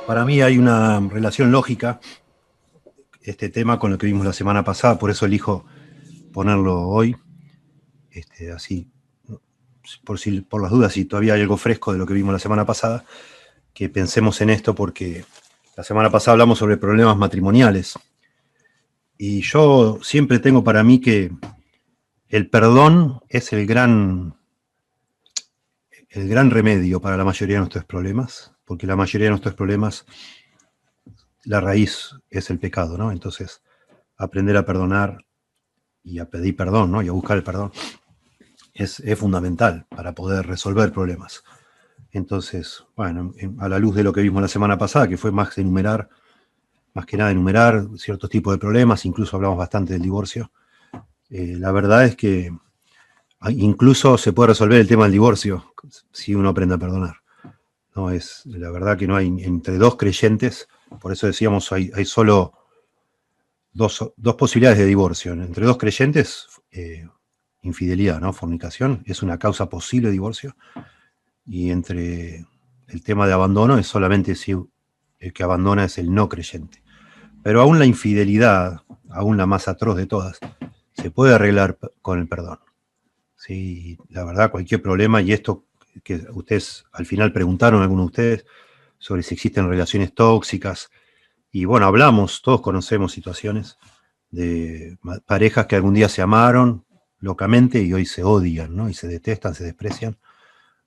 Para mí hay una relación lógica, este tema, con lo que vimos la semana pasada, por eso elijo ponerlo hoy, así, por las dudas, si todavía hay algo fresco de lo que vimos la semana pasada, que pensemos en esto, porque la semana pasada hablamos sobre problemas matrimoniales. Y yo siempre tengo para mí que el perdón es el gran remedio para la mayoría de nuestros problemas, porque la mayoría de nuestros problemas, la raíz es el pecado, ¿no? Entonces, aprender a perdonar y a pedir perdón, ¿no? Y a buscar el perdón es fundamental para poder resolver problemas. Entonces, bueno, a la luz de lo que vimos la semana pasada, que fue más que nada enumerar ciertos tipos de problemas, incluso hablamos bastante del divorcio, la verdad es que incluso se puede resolver el tema del divorcio si uno aprende a perdonar. No es, la verdad que no hay, entre dos creyentes, por eso decíamos, hay solo dos posibilidades de divorcio. Entre dos creyentes, infidelidad, ¿no? Fornicación, es una causa posible de divorcio. Y entre el tema de abandono es solamente si el que abandona es el no creyente. Pero aún la infidelidad, aún la más atroz de todas, se puede arreglar con el perdón. Sí, la verdad, cualquier problema, y esto que ustedes al final preguntaron, algunos de ustedes, sobre si existen relaciones tóxicas, y bueno, hablamos, todos conocemos situaciones de parejas que algún día se amaron locamente y hoy se odian, ¿no? Y se detestan, se desprecian.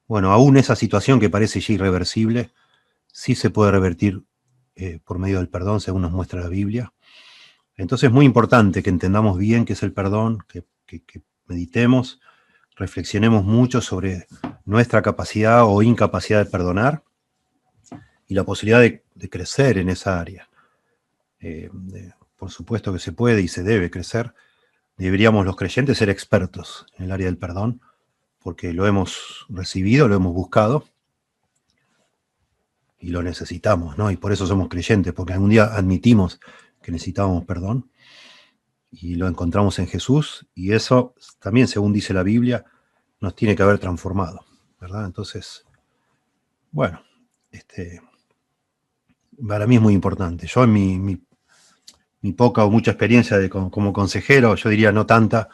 Bueno, aún esa situación que parece ya irreversible, sí se puede revertir por medio del perdón, según nos muestra la Biblia. Entonces es muy importante que entendamos bien qué es el perdón, que meditemos, reflexionemos mucho sobre nuestra capacidad o incapacidad de perdonar y la posibilidad de crecer en esa área. Por supuesto que se puede y se debe crecer. Deberíamos los creyentes ser expertos en el área del perdón, porque lo hemos recibido, lo hemos buscado y lo necesitamos, ¿no? Y por eso somos creyentes, porque algún día admitimos que necesitábamos perdón y lo encontramos en Jesús, y eso también, según dice la Biblia, nos tiene que haber transformado, ¿verdad? Entonces, bueno, para mí es muy importante. Yo en mi poca o mucha experiencia como consejero, yo diría no tanta,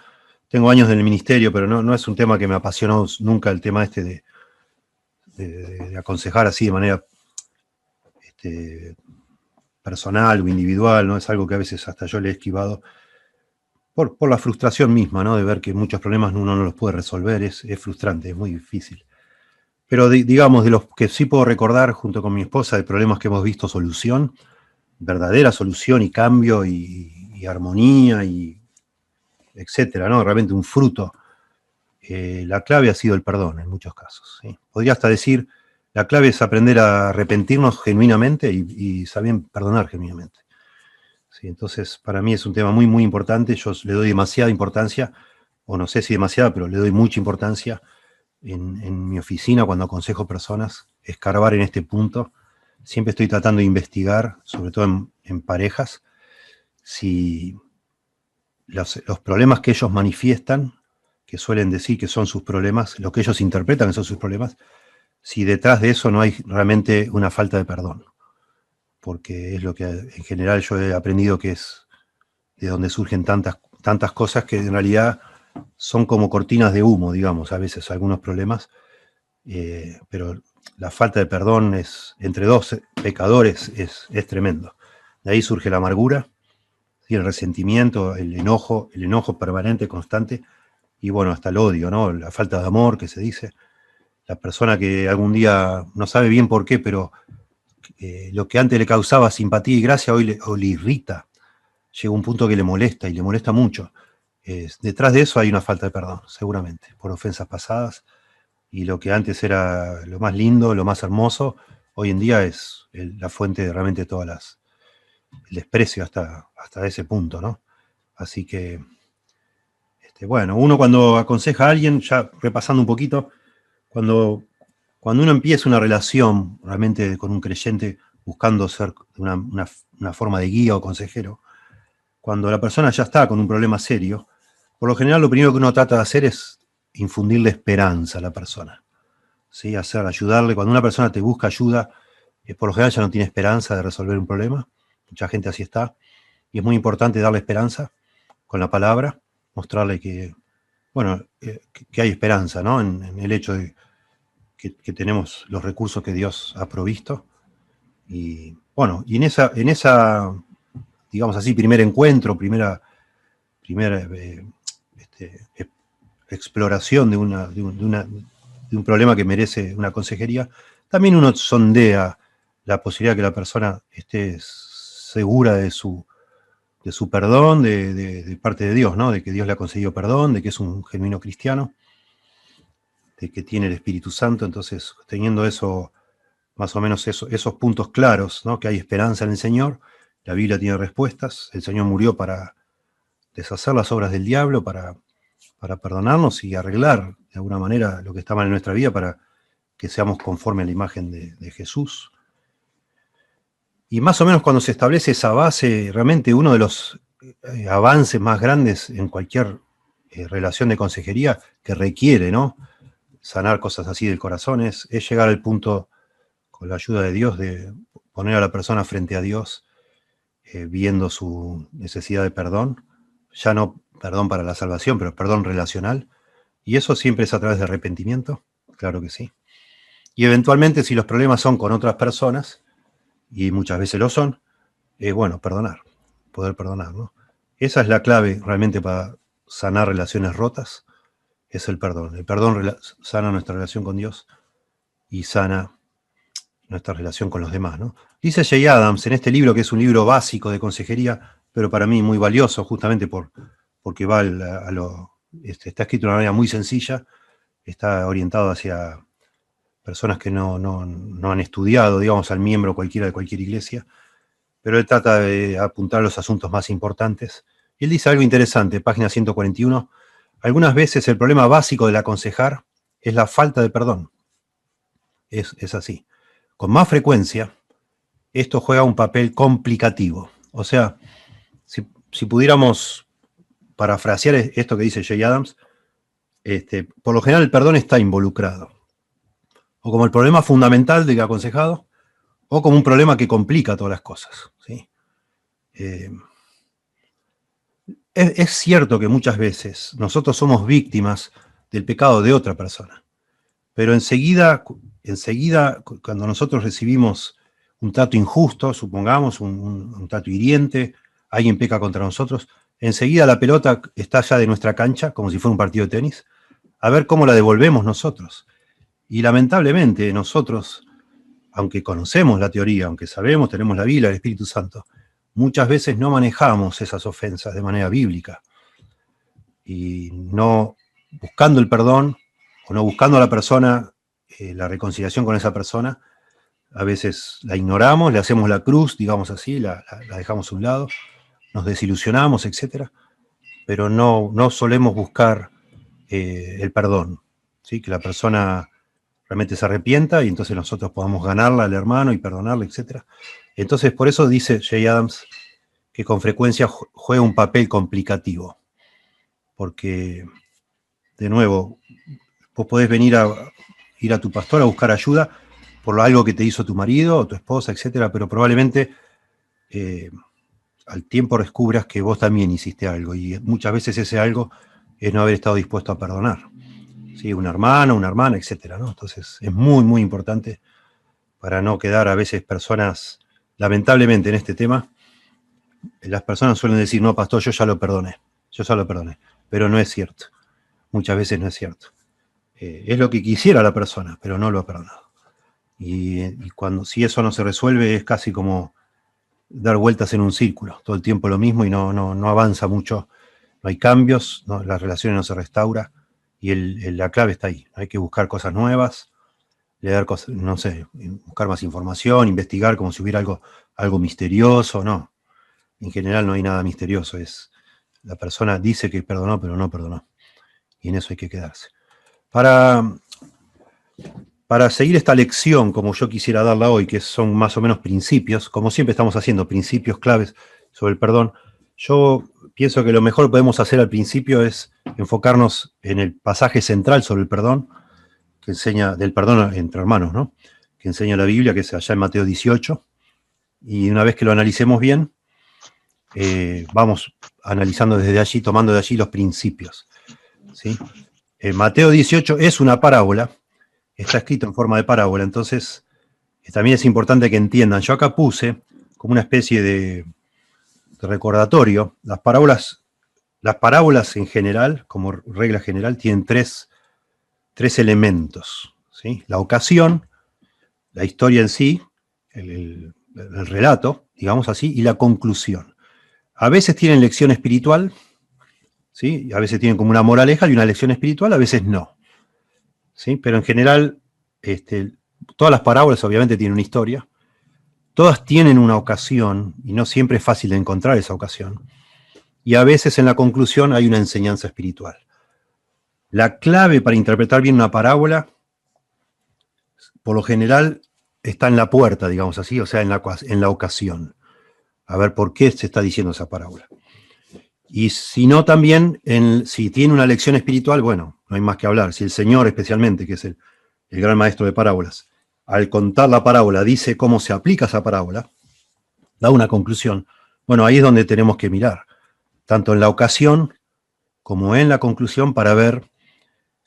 tengo años en el ministerio, pero no es un tema que me apasionó nunca, el tema de aconsejar así de manera personal o individual, ¿no? Es algo que a veces hasta yo le he esquivado por la frustración misma, ¿no? De ver que muchos problemas uno no los puede resolver, es frustrante, es muy difícil. Pero digamos, de los que sí puedo recordar junto con mi esposa, de problemas que hemos visto solución, verdadera solución y cambio y armonía y etcétera, ¿no? Realmente un fruto. La clave ha sido el perdón en muchos casos, ¿sí? Podría hasta decir, la clave es aprender a arrepentirnos genuinamente y también perdonar genuinamente. ¿Sí? Entonces, para mí es un tema muy, muy importante. Yo le doy demasiada importancia, o no sé si demasiada, pero le doy mucha importancia en mi oficina cuando aconsejo personas, escarbar en este punto. Siempre estoy tratando de investigar, sobre todo en parejas, si los problemas que ellos manifiestan, que suelen decir que son sus problemas, lo que ellos interpretan que son sus problemas, si detrás de eso no hay realmente una falta de perdón. Porque es lo que en general yo he aprendido que es de donde surgen tantas cosas que en realidad son como cortinas de humo, digamos, a veces algunos problemas, pero la falta de perdón entre dos pecadores es tremendo. De ahí surge la amargura, y el resentimiento, el enojo permanente, constante, y bueno, hasta el odio, ¿no? La falta de amor que se dice. La persona que algún día no sabe bien por qué, pero lo que antes le causaba simpatía y gracia hoy le irrita. Llega un punto que le molesta y le molesta mucho. Detrás de eso hay una falta de perdón, seguramente, por ofensas pasadas. Y lo que antes era lo más lindo, lo más hermoso, hoy en día es la fuente de realmente el desprecio hasta ese punto, ¿no? Así que, bueno, uno cuando aconseja a alguien, ya repasando un poquito, cuando uno empieza una relación realmente con un creyente buscando ser una forma de guía o consejero, cuando la persona ya está con un problema serio, por lo general lo primero que uno trata de hacer es infundirle esperanza a la persona. ¿sí? Ayudarle. Cuando una persona te busca ayuda, por lo general ya no tiene esperanza de resolver un problema. Mucha gente así está. Y es muy importante darle esperanza con la palabra, mostrarle que, bueno, que hay esperanza, ¿no? En el hecho de que tenemos los recursos que Dios ha provisto. Y bueno, y en esa digamos así, primer encuentro, primera exploración de un problema que merece una consejería, también uno sondea la posibilidad de que la persona esté segura de su perdón, de parte de Dios, ¿no? De que Dios le ha concedido perdón, de que es un genuino cristiano, de que tiene el Espíritu Santo. Entonces, teniendo eso, más o menos esos puntos claros, ¿no? Que hay esperanza en el Señor, la Biblia tiene respuestas, el Señor murió para deshacer las obras del diablo, para perdonarnos y arreglar de alguna manera lo que está mal en nuestra vida para que seamos conforme a la imagen de Jesús. Y más o menos cuando se establece esa base, realmente uno de los avances más grandes en cualquier relación de consejería que requiere, ¿no? Sanar cosas así del corazón es llegar al punto, con la ayuda de Dios, de poner a la persona frente a Dios, viendo su necesidad de perdón, ya no perdón para la salvación, pero perdón relacional, y eso siempre es a través de arrepentimiento, claro que sí. Y eventualmente, si los problemas son con otras personas, y muchas veces lo son, bueno, perdonar, poder perdonar, ¿no? Esa es la clave realmente para sanar relaciones rotas, es el perdón. El perdón sana nuestra relación con Dios y sana nuestra relación con los demás, ¿no? Dice Jay Adams en este libro, que es un libro básico de consejería, pero para mí muy valioso, justamente porque va a lo... está escrito de una manera muy sencilla, está orientado hacia personas que no han estudiado, digamos, al miembro cualquiera de cualquier iglesia, pero él trata de apuntar a los asuntos más importantes. Y él dice algo interesante, página 141, algunas veces el problema básico del aconsejar es la falta de perdón. Es así. Con más frecuencia, esto juega un papel complicativo. O sea, si pudiéramos parafrasear esto que dice Jay Adams, por lo general el perdón está involucrado. O como el problema fundamental del aconsejado, o como un problema que complica todas las cosas, ¿sí? Es cierto que muchas veces nosotros somos víctimas del pecado de otra persona, pero enseguida cuando nosotros recibimos un trato injusto, supongamos, un trato hiriente, alguien peca contra nosotros, enseguida la pelota está ya de nuestra cancha, como si fuera un partido de tenis, a ver cómo la devolvemos nosotros. Y lamentablemente nosotros, aunque conocemos la teoría, aunque sabemos, tenemos la Biblia, el Espíritu Santo, muchas veces no manejamos esas ofensas de manera bíblica. Y no buscando el perdón, o no buscando a la persona, la reconciliación con esa persona, a veces la ignoramos, le hacemos la cruz, digamos así, la dejamos a un lado, nos desilusionamos, etc. Pero no solemos buscar el perdón, ¿sí? Que la persona realmente se arrepienta y entonces nosotros podamos ganarla al hermano y perdonarle, etc. Entonces, por eso dice Jay Adams que con frecuencia juega un papel complicativo. Porque, de nuevo, vos podés ir a tu pastor a buscar ayuda por algo que te hizo tu marido o tu esposa, etc. Pero probablemente al tiempo descubras que vos también hiciste algo. Y muchas veces ese algo es no haber estado dispuesto a perdonar. ¿Sí? Un hermano, una hermana, etc., ¿no? Entonces es muy, muy importante para no quedar a veces personas, lamentablemente en este tema, las personas suelen decir, no, pastor, yo ya lo perdoné, pero no es cierto. Muchas veces no es cierto. Es lo que quisiera la persona, pero no lo ha perdonado. Y si eso no se resuelve, es casi como dar vueltas en un círculo, todo el tiempo lo mismo y no avanza mucho, no hay cambios, las relaciones no se restauran. Y la clave está ahí. Hay que buscar cosas nuevas, leer cosas, no sé, buscar más información, investigar como si hubiera algo misterioso. No, en general no hay nada misterioso. La persona dice que perdonó, pero no perdonó. Y en eso hay que quedarse. Para seguir esta lección, como yo quisiera darla hoy, que son más o menos principios, como siempre estamos haciendo, principios claves sobre el perdón, yo pienso que lo mejor que podemos hacer al principio es enfocarnos en el pasaje central sobre el perdón, que enseña, del perdón entre hermanos, ¿no? Que enseña la Biblia, que es allá en Mateo 18, y una vez que lo analicemos bien, vamos analizando desde allí, tomando de allí los principios, ¿sí? Mateo 18 es una parábola, está escrito en forma de parábola, entonces también es importante que entiendan. Yo acá puse como una especie de recordatorio. Las parábolas en general, como regla general, tienen tres elementos, ¿sí? La ocasión, la historia en sí, el relato, digamos así, y la conclusión. A veces tienen lección espiritual, ¿sí? A veces tienen como una moraleja y una lección espiritual, a veces no, ¿sí? Pero en general, todas las parábolas obviamente tienen una historia, todas tienen una ocasión, y no siempre es fácil de encontrar esa ocasión, y a veces en la conclusión hay una enseñanza espiritual. La clave para interpretar bien una parábola, por lo general, está en la puerta, digamos así, o sea, en la ocasión. A ver por qué se está diciendo esa parábola. Y si no, también, si tiene una lección espiritual, bueno, no hay más que hablar. Si el Señor especialmente, que es el gran maestro de parábolas, al contar la parábola dice cómo se aplica esa parábola, da una conclusión, bueno, ahí es donde tenemos que mirar, tanto en la ocasión como en la conclusión, para ver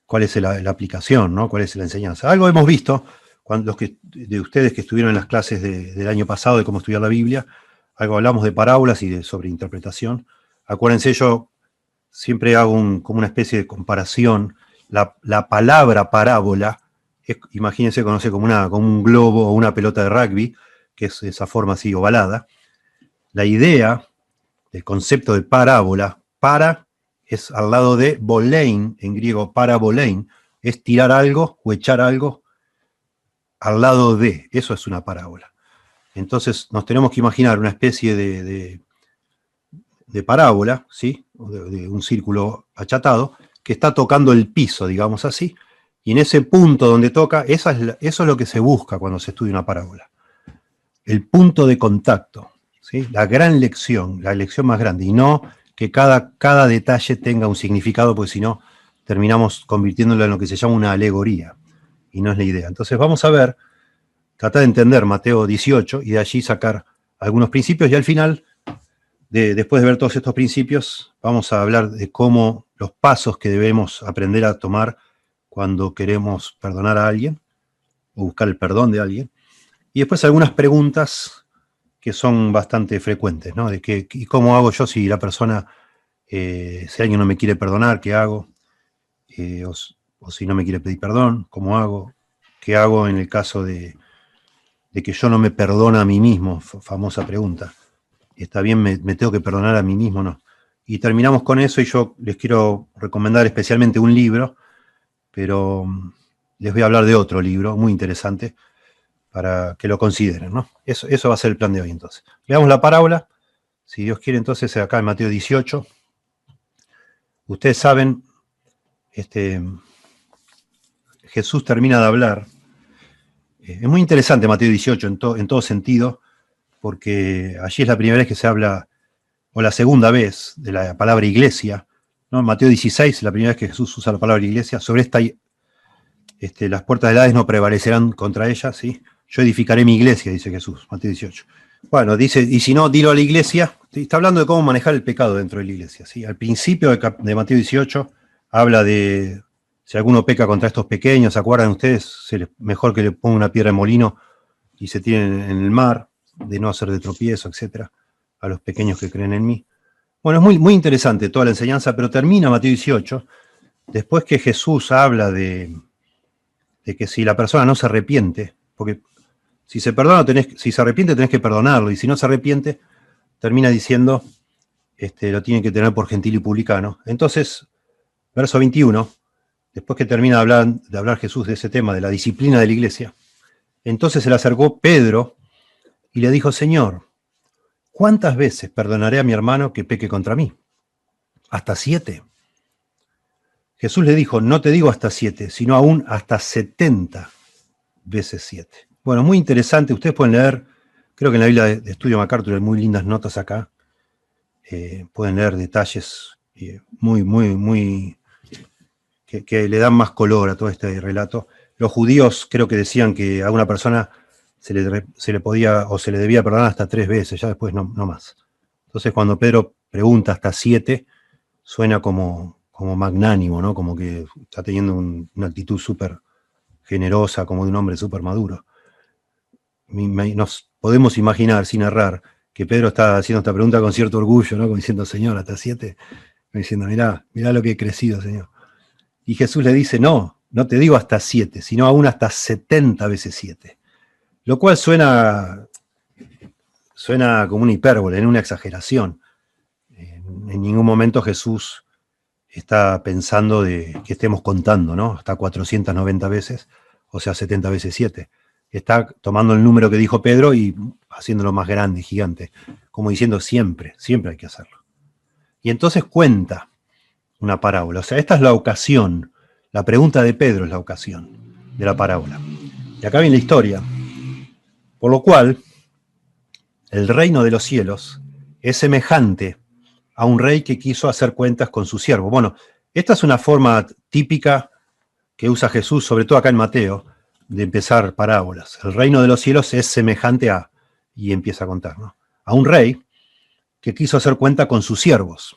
cuál es la aplicación, ¿no? Cuál es la enseñanza. Algo hemos visto, los de ustedes que estuvieron en las clases del año pasado de cómo estudiar la Biblia, algo hablamos de parábolas y sobre interpretación. Acuérdense, yo siempre hago como una especie de comparación. La palabra parábola, imagínense, conoce como un globo o una pelota de rugby, que es esa forma así ovalada. La idea, el concepto de parábola, es al lado de bolein, en griego parabolein, es tirar algo o echar algo al lado de, eso es una parábola. Entonces nos tenemos que imaginar una especie de parábola, ¿sí? De un círculo achatado, que está tocando el piso, digamos así, y en ese punto donde toca, eso es lo que se busca cuando se estudia una parábola. El punto de contacto, ¿sí? La gran lección, la lección más grande, y no que cada detalle tenga un significado, porque si no, terminamos convirtiéndolo en lo que se llama una alegoría, y no es la idea. Entonces vamos a ver, tratar de entender Mateo 18, y de allí sacar algunos principios, y al final, después de ver todos estos principios, vamos a hablar de cómo los pasos que debemos aprender a tomar cuando queremos perdonar a alguien, o buscar el perdón de alguien, y después algunas preguntas que son bastante frecuentes, ¿no? ¿Y cómo hago yo si la persona, si alguien no me quiere perdonar, qué hago? O si no me quiere pedir perdón, ¿cómo hago? ¿Qué hago en el caso de que yo no me perdono a mí mismo? Famosa pregunta. ¿Está bien, me tengo que perdonar a mí mismo? No. Y terminamos con eso, y yo les quiero recomendar especialmente un libro, pero les voy a hablar de otro libro muy interesante, para que lo consideren, ¿no? Eso va a ser el plan de hoy, entonces. Veamos la parábola, si Dios quiere, entonces, acá en Mateo 18. Ustedes saben, Jesús termina de hablar. Es muy interesante Mateo 18 en todo sentido, porque allí es la primera vez que se habla, o la segunda vez, de la palabra iglesia, ¿no? En Mateo 16, la primera vez que Jesús usa la palabra iglesia, sobre esta, las puertas del Hades no prevalecerán contra ella, ¿sí? Yo edificaré mi iglesia, dice Jesús, Mateo 18. Bueno, dice, y si no, dilo a la iglesia. Está hablando de cómo manejar el pecado dentro de la iglesia, ¿sí? Al principio de Mateo 18 habla de si alguno peca contra estos pequeños, ¿se acuerdan ustedes? Mejor que le ponga una piedra de molino y se tiren en el mar, de no hacer de tropiezo, etcétera, a los pequeños que creen en mí. Bueno, es muy, muy interesante toda la enseñanza, pero termina Mateo 18, después que Jesús habla de que si la persona no se arrepiente, porque si se arrepiente tenés que perdonarlo, y si no se arrepiente, termina diciendo, lo tiene que tener por gentil y publicano. Entonces, verso 21, después que termina de hablar Jesús de ese tema, de la disciplina de la iglesia, entonces se le acercó Pedro y le dijo, Señor, ¿cuántas veces perdonaré a mi hermano que peque contra mí? ¿Hasta 7? Jesús le dijo, no te digo hasta 7, sino aún hasta 70 veces 7. Bueno, muy interesante. Ustedes pueden leer, creo que en la Biblia de Estudio MacArthur hay muy lindas notas acá. Pueden leer detalles muy, muy, muy, que le dan más color a todo este relato. los judíos creo que decían que a una persona se le podía o se le debía perdonar hasta 3 veces, ya después no más. Entonces cuando Pedro pregunta hasta 7, suena como magnánimo, ¿no? Como que está teniendo una actitud súper generosa, como de un hombre súper maduro. Nos podemos imaginar, sin errar, que Pedro está haciendo esta pregunta con cierto orgullo, ¿no? Como diciendo, Señor, hasta 7, diciendo, mirá lo que he crecido, Señor. Y Jesús le dice, no te digo hasta 7, sino aún hasta 70 veces 7. Lo cual suena como una hipérbole, una exageración. En ningún momento Jesús está pensando de que estemos contando, ¿no? Hasta 490 veces, o sea, 70 veces 7. Está tomando el número que dijo Pedro y haciéndolo más grande, gigante, como diciendo siempre hay que hacerlo. Y entonces cuenta una parábola. O sea, esta es la ocasión. La pregunta de Pedro es la ocasión de la parábola. Y acá viene la historia. Por lo cual, el reino de los cielos es semejante a un rey que quiso hacer cuentas con su siervo. Bueno, esta es una forma típica que usa Jesús, sobre todo acá en Mateo, de empezar parábolas. El reino de los cielos es semejante a, y empieza a contar, ¿no? A un rey que quiso hacer cuenta con sus siervos.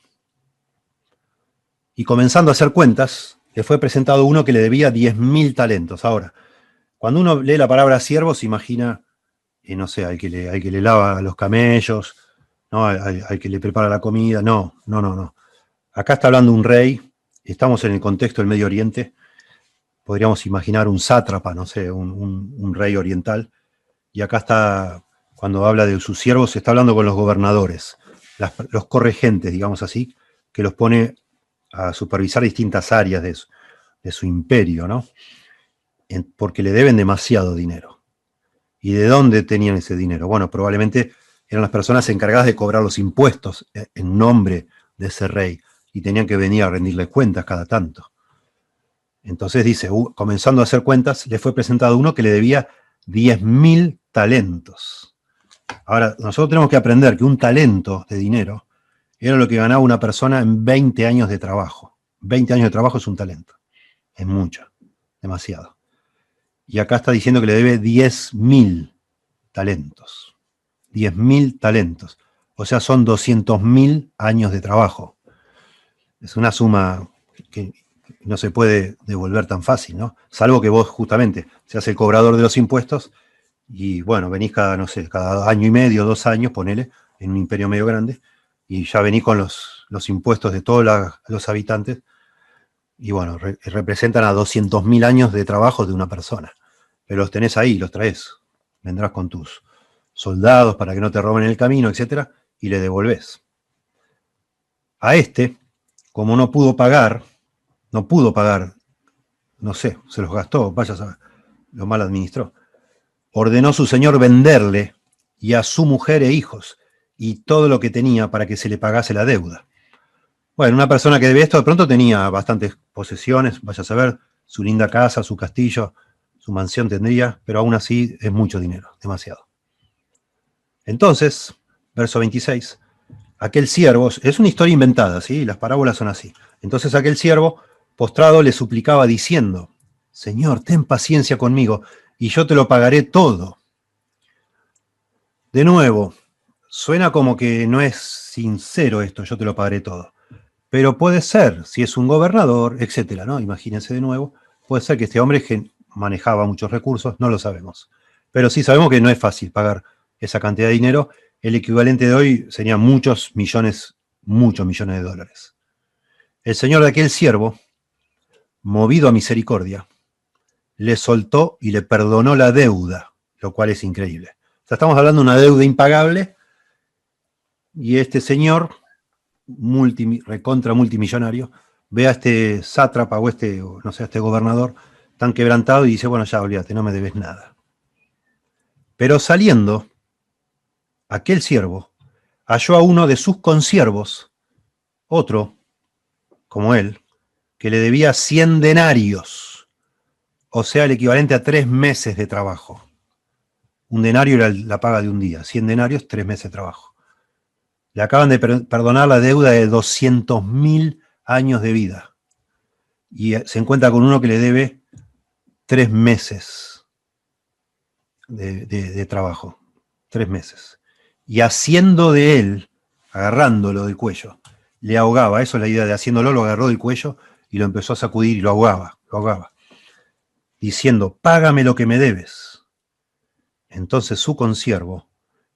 Y comenzando a hacer cuentas, le fue presentado uno que le debía 10.000 talentos. Ahora, cuando uno lee la palabra siervo, se imagina, no sé, al que le lava los camellos, ¿no? Al que le prepara la comida. No. Acá está hablando un rey, estamos en el contexto del Medio Oriente, podríamos imaginar un sátrapa, no sé, un rey oriental, y acá está, cuando habla de sus siervos, está hablando con los gobernadores, los corregentes, digamos así, que los pone a supervisar distintas áreas de su imperio, ¿no? Porque le deben demasiado dinero. ¿Y de dónde tenían ese dinero? Bueno, probablemente eran las personas encargadas de cobrar los impuestos en nombre de ese rey, y tenían que venir a rendirle cuentas cada tanto. Entonces dice, comenzando a hacer cuentas, le fue presentado uno que le debía 10.000 talentos. Ahora, nosotros tenemos que aprender que un talento de dinero era lo que ganaba una persona en 20 años de trabajo. 20 años de trabajo es un talento. Es mucho, demasiado. Y acá está diciendo que le debe 10.000 talentos. 10.000 talentos. O sea, son 200.000 años de trabajo. Es una suma que no se puede devolver tan fácil, ¿no? Salvo que vos justamente seas el cobrador de los impuestos y, bueno, venís cada año y medio, 2 años, ponele, en un imperio medio grande, y ya venís con los impuestos de todos los habitantes, y bueno, representan a 200.000 años de trabajo de una persona. Pero los tenés ahí, los traes. Vendrás con tus soldados para que no te roben el camino, etcétera, y le devolvés. A este, como no pudo pagar, no sé, se los gastó, vaya a saber, lo mal administró. Ordenó su señor venderle y a su mujer e hijos y todo lo que tenía para que se le pagase la deuda. Bueno, una persona que debía esto de pronto tenía bastantes posesiones, vaya a saber, su linda casa, su castillo, su mansión tendría, pero aún así es mucho dinero, demasiado. Entonces, verso 26, aquel siervo, es una historia inventada, ¿sí? Las parábolas son así. Entonces aquel siervo, postrado, le suplicaba diciendo, Señor, ten paciencia conmigo y yo te lo pagaré todo. De nuevo, suena como que no es sincero esto, yo te lo pagaré todo. Pero puede ser, si es un gobernador, etcétera, ¿no? Imagínense de nuevo, puede ser que este hombre manejaba muchos recursos, no lo sabemos. Pero sí sabemos que no es fácil pagar esa cantidad de dinero. El equivalente de hoy serían muchos millones de dólares. El señor de aquel siervo, movido a misericordia, le soltó y le perdonó la deuda, lo cual es increíble. O sea, estamos hablando de una deuda impagable y este señor, recontra multimillonario, ve a este sátrapa o a este gobernador tan quebrantado y dice, bueno, ya olvídate, no me debes nada. Pero saliendo, aquel siervo halló a uno de sus consiervos, otro, como él, que le debía 100 denarios, o sea, el equivalente a 3 meses de trabajo. Un denario era la paga de un día, 100 denarios, 3 meses de trabajo. Le acaban de perdonar la deuda de 200.000 años de vida. Y se encuentra con uno que le debe 3 meses de trabajo. 3 meses. Y haciendo de él, agarrándolo del cuello, le ahogaba. Eso es la idea de haciéndolo, lo agarró del cuello y lo empezó a sacudir y lo ahogaba, diciendo, págame lo que me debes. Entonces su consiervo,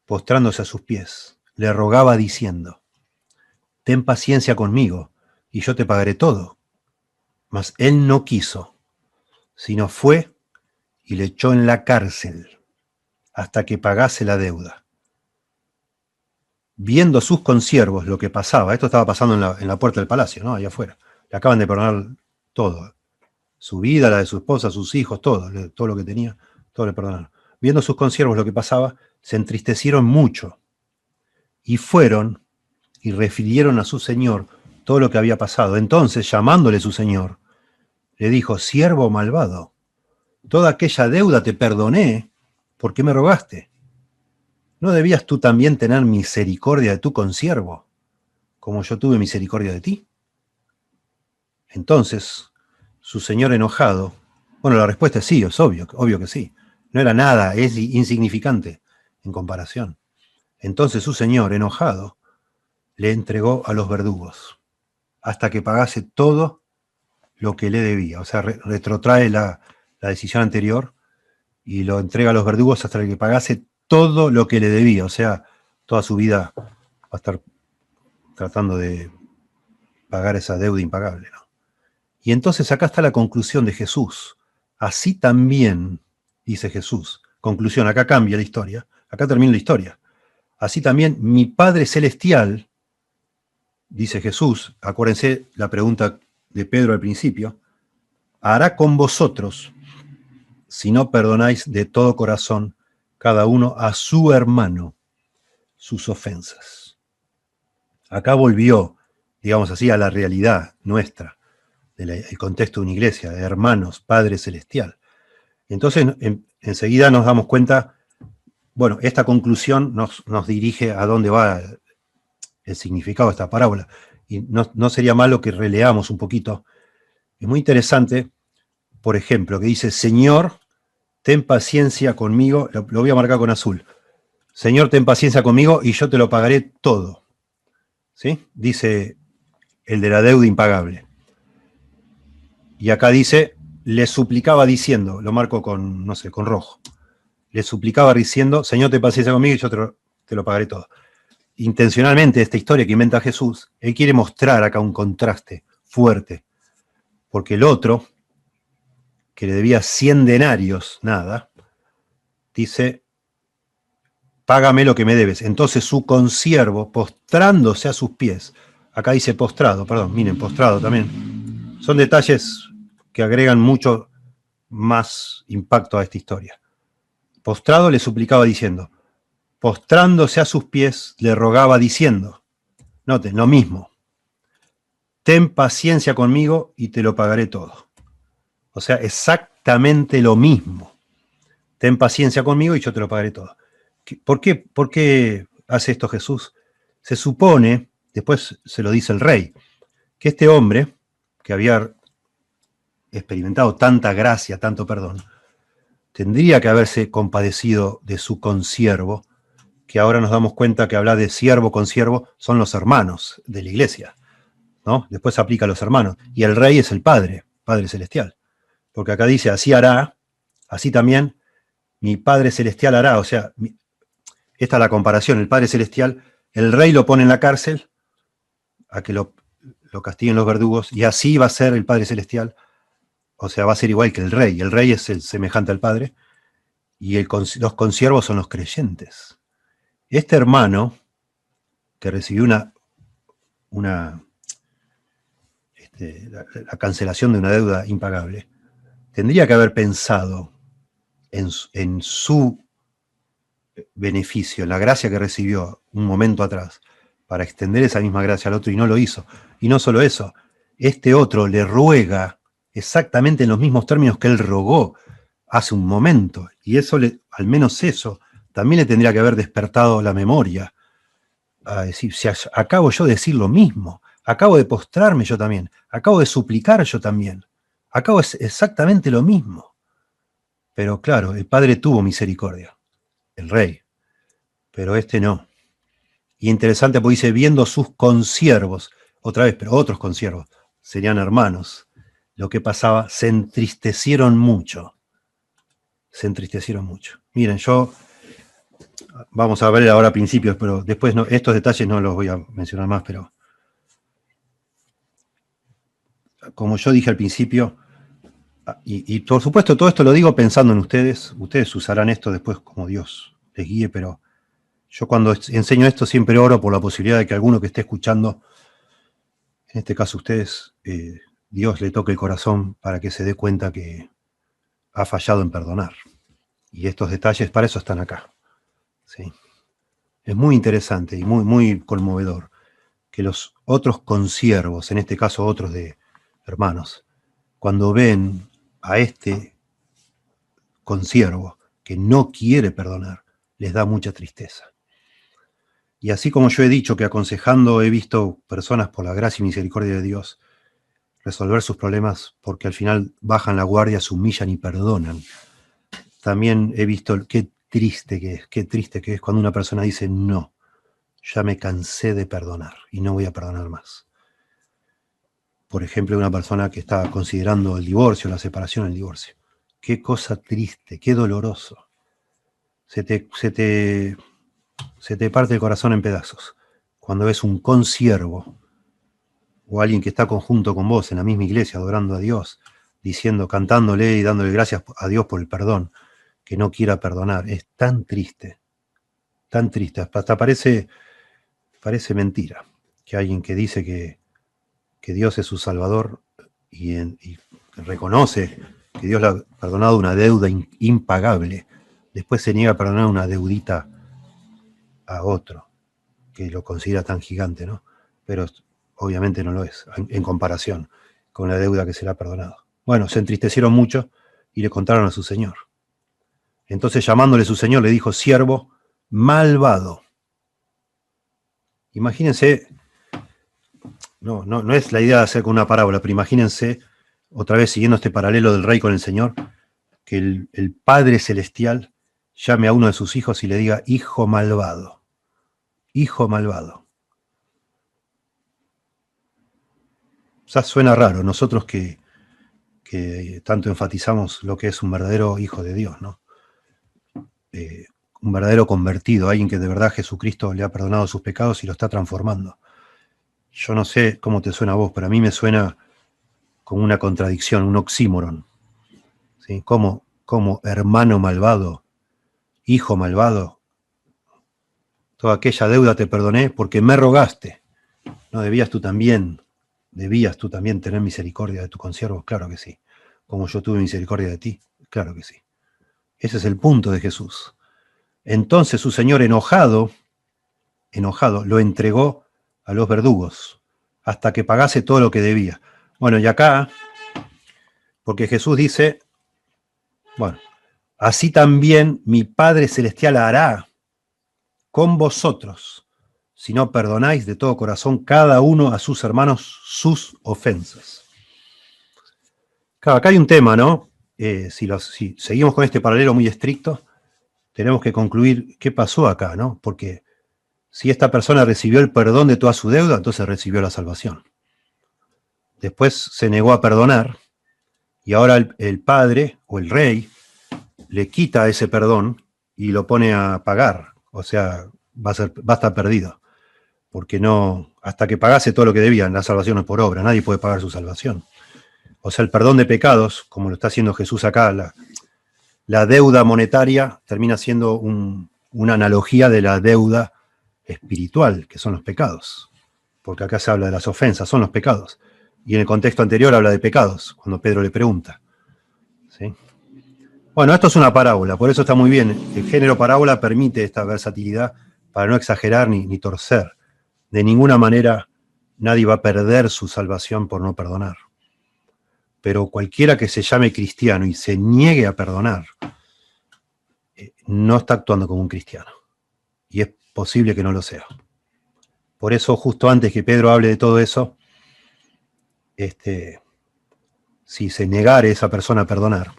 postrándose a sus pies, le rogaba diciendo, ten paciencia conmigo, y yo te pagaré todo. Mas él no quiso, sino fue y le echó en la cárcel hasta que pagase la deuda. Viendo sus consiervos lo que pasaba, esto estaba pasando en la puerta del palacio, ¿no? Allá afuera. Le acaban de perdonar todo. Su vida, la de su esposa, sus hijos, todo lo que tenía, todo le perdonaron. Viendo sus consiervos lo que pasaba, se entristecieron mucho y fueron y refirieron a su señor todo lo que había pasado. Entonces, llamándole su señor, le dijo, siervo malvado, toda aquella deuda te perdoné, ¿por qué me rogaste? ¿No debías tú también tener misericordia de tu consiervo, como yo tuve misericordia de ti? Entonces, su señor enojado, bueno, la respuesta es sí, es obvio que sí. No era nada, es insignificante en comparación. Entonces su señor, enojado, le entregó a los verdugos hasta que pagase todo lo que le debía. O sea, retrotrae la decisión anterior y lo entrega a los verdugos hasta que pagase todo lo que le debía. O sea, toda su vida va a estar tratando de pagar esa deuda impagable, ¿no? Y entonces acá está la conclusión de Jesús. Así también, dice Jesús, conclusión, acá cambia la historia, acá termina la historia. Así también mi Padre Celestial, dice Jesús, acuérdense la pregunta de Pedro al principio, hará con vosotros si no perdonáis de todo corazón cada uno a su hermano sus ofensas. Acá volvió, digamos así, a la realidad nuestra, del contexto de una iglesia, de hermanos, Padre Celestial. Entonces, enseguida nos damos cuenta, bueno, esta conclusión nos dirige a dónde va el significado de esta parábola. Y no sería malo que releamos un poquito. Es muy interesante, por ejemplo, que dice, Señor, ten paciencia conmigo, lo voy a marcar con azul. Señor, ten paciencia conmigo y yo te lo pagaré todo. ¿Sí? Dice el de la deuda impagable. Y acá dice, le suplicaba diciendo, lo marco con, no sé, con rojo. Le suplicaba diciendo, Señor, ten paciencia conmigo y yo te lo pagaré todo. Intencionalmente, esta historia que inventa Jesús, él quiere mostrar acá un contraste fuerte. Porque el otro, que le debía 100 denarios, nada, dice, págame lo que me debes. Entonces su consiervo, postrándose a sus pies, acá dice postrado, perdón, miren, postrado también. Son detalles que agregan mucho más impacto a esta historia. Postrado le suplicaba diciendo, postrándose a sus pies le rogaba diciendo, noten, lo mismo, ten paciencia conmigo y te lo pagaré todo. O sea, exactamente lo mismo. Ten paciencia conmigo y yo te lo pagaré todo. ¿Por qué hace esto Jesús? Se supone, después se lo dice el rey, que este hombre, que había experimentado tanta gracia, tanto perdón, tendría que haberse compadecido de su consiervo, que ahora nos damos cuenta que hablar de siervo con siervo son los hermanos de la iglesia, ¿no? Después se aplica a los hermanos. Y el rey es el Padre Celestial. Porque acá dice, así hará, así también mi Padre Celestial hará. O sea, esta es la comparación, el Padre Celestial, el rey lo pone en la cárcel, a que lo castiguen los verdugos, y así va a ser el Padre Celestial. O sea, va a ser igual que el rey es el semejante al Padre, y los consiervos son los creyentes. Este hermano, que recibió la cancelación de una deuda impagable, tendría que haber pensado en su beneficio, en la gracia que recibió un momento atrás, para extender esa misma gracia al otro, y no lo hizo. Y no solo eso, este otro le ruega exactamente en los mismos términos que él rogó hace un momento, y eso, al menos eso, también le tendría que haber despertado la memoria, a decir, si acabo yo de decir lo mismo, acabo de postrarme yo también, acabo de suplicar yo también, acabo exactamente lo mismo. Pero claro, el Padre tuvo misericordia, el Rey, pero este no. Y interesante porque dice, viendo sus consiervos, otra vez, pero otros consiervos, serían hermanos, lo que pasaba, se entristecieron mucho. Se entristecieron mucho. Miren, vamos a ver ahora principios, pero después no, estos detalles no los voy a mencionar más, pero como yo dije al principio, y por supuesto todo esto lo digo pensando en ustedes usarán esto después como Dios les guíe, pero yo cuando enseño esto siempre oro por la posibilidad de que alguno que esté escuchando, en este caso ustedes, Dios le toque el corazón para que se dé cuenta que ha fallado en perdonar. Y estos detalles para eso están acá. ¿Sí? Es muy interesante y muy, muy conmovedor que los otros consiervos, en este caso otros de hermanos, cuando ven a este consiervo que no quiere perdonar, les da mucha tristeza. Y así como yo he dicho que aconsejando he visto personas por la gracia y misericordia de Dios resolver sus problemas porque al final bajan la guardia, se humillan y perdonan, también he visto qué triste que es cuando una persona dice no, ya me cansé de perdonar y no voy a perdonar más. Por ejemplo, una persona que está considerando el divorcio, la separación, el divorcio. Qué cosa triste, qué doloroso. Se te parte el corazón en pedazos cuando ves un consiervo o alguien que está conjunto con vos en la misma iglesia adorando a Dios, diciendo, cantándole y dándole gracias a Dios por el perdón, que no quiera perdonar. Es tan triste, hasta parece mentira que alguien que dice que Dios es su Salvador y reconoce que Dios le ha perdonado una deuda impagable, después se niega a perdonar una deudita a otro, que lo considera tan gigante, ¿no? Pero obviamente no lo es, en comparación con la deuda que se le ha perdonado. Bueno, se entristecieron mucho y le contaron a su señor. Entonces, llamándole su señor, le dijo, siervo malvado. Imagínense, no es la idea de hacer con una parábola, pero imagínense, otra vez siguiendo este paralelo del rey con el Señor, que el Padre Celestial llame a uno de sus hijos y le diga, hijo malvado, hijo malvado. O sea, suena raro, nosotros que tanto enfatizamos lo que es un verdadero hijo de Dios, ¿no? Un verdadero convertido, alguien que de verdad Jesucristo le ha perdonado sus pecados y lo está transformando. Yo no sé cómo te suena a vos, pero a mí me suena como una contradicción, un oxímoron. ¿Sí? Como hermano malvado, hijo malvado, toda aquella deuda te perdoné porque me rogaste. ¿No debías tú también tener misericordia de tu consiervo? Claro que sí. Como yo tuve misericordia de ti, claro que sí. Ese es el punto de Jesús. Entonces su señor enojado, lo entregó a los verdugos hasta que pagase todo lo que debía. Bueno, y acá, porque Jesús dice, bueno, así también mi Padre Celestial hará con vosotros, si no perdonáis de todo corazón cada uno a sus hermanos sus ofensas. Claro, acá hay un tema, ¿no? Si seguimos con este paralelo muy estricto, tenemos que concluir qué pasó acá, ¿no? Porque si esta persona recibió el perdón de toda su deuda, entonces recibió la salvación. Después se negó a perdonar y ahora el padre o el rey le quita ese perdón y lo pone a pagar. O sea, va a estar perdido. Porque no, hasta que pagase todo lo que debían, la salvación no es por obra, nadie puede pagar su salvación. O sea, el perdón de pecados, como lo está haciendo Jesús acá, la deuda monetaria termina siendo una analogía de la deuda espiritual, que son los pecados. Porque acá se habla de las ofensas, son los pecados. Y en el contexto anterior habla de pecados, cuando Pedro le pregunta. ¿Sí? Bueno, esto es una parábola, por eso está muy bien. El género parábola permite esta versatilidad para no exagerar ni torcer. De ninguna manera nadie va a perder su salvación por no perdonar. Pero cualquiera que se llame cristiano y se niegue a perdonar, no está actuando como un cristiano. Y es posible que no lo sea. Por eso, justo antes que Pedro hable de todo eso, si se negare esa persona a perdonar,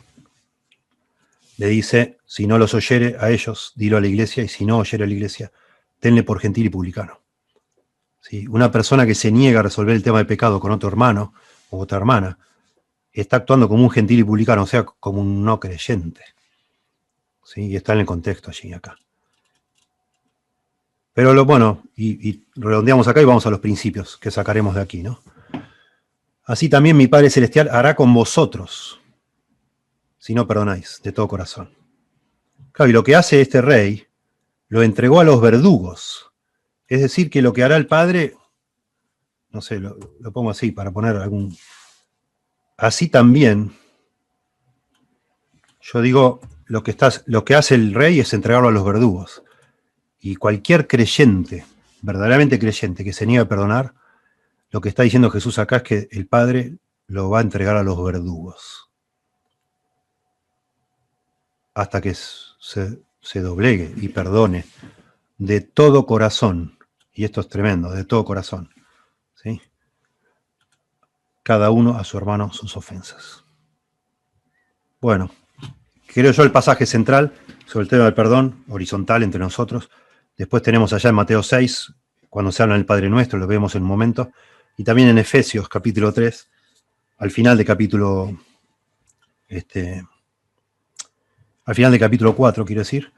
le dice, si no los oyere a ellos, dilo a la iglesia, y si no oyere a la iglesia, tenle por gentil y publicano. ¿Sí? Una persona que se niega a resolver el tema de pecado con otro hermano o otra hermana, está actuando como un gentil y publicano, o sea, como un no creyente. ¿Sí? Y está en el contexto allí, acá. Pero bueno, y redondeamos acá y vamos a los principios que sacaremos de aquí, ¿no? Así también mi Padre Celestial hará con vosotros, si no perdonáis de todo corazón. Claro, y lo que hace este rey, lo entregó a los verdugos. Es decir, que lo que hará el Padre, no sé, lo pongo así para poner algún... Así también, yo digo, lo que hace el rey es entregarlo a los verdugos. Y cualquier creyente, verdaderamente creyente, que se niega a perdonar, lo que está diciendo Jesús acá es que el Padre lo va a entregar a los verdugos. Hasta que se doblegue y perdone de todo corazón. Y esto es tremendo, de todo corazón. ¿Sí? Cada uno a su hermano sus ofensas. Bueno, creo yo el pasaje central sobre el tema del perdón, horizontal entre nosotros. Después tenemos allá en Mateo 6, cuando se habla del Padre Nuestro, lo vemos en un momento. Y también en Efesios capítulo 3, al final de capítulo, al final de capítulo 4, quiero decir,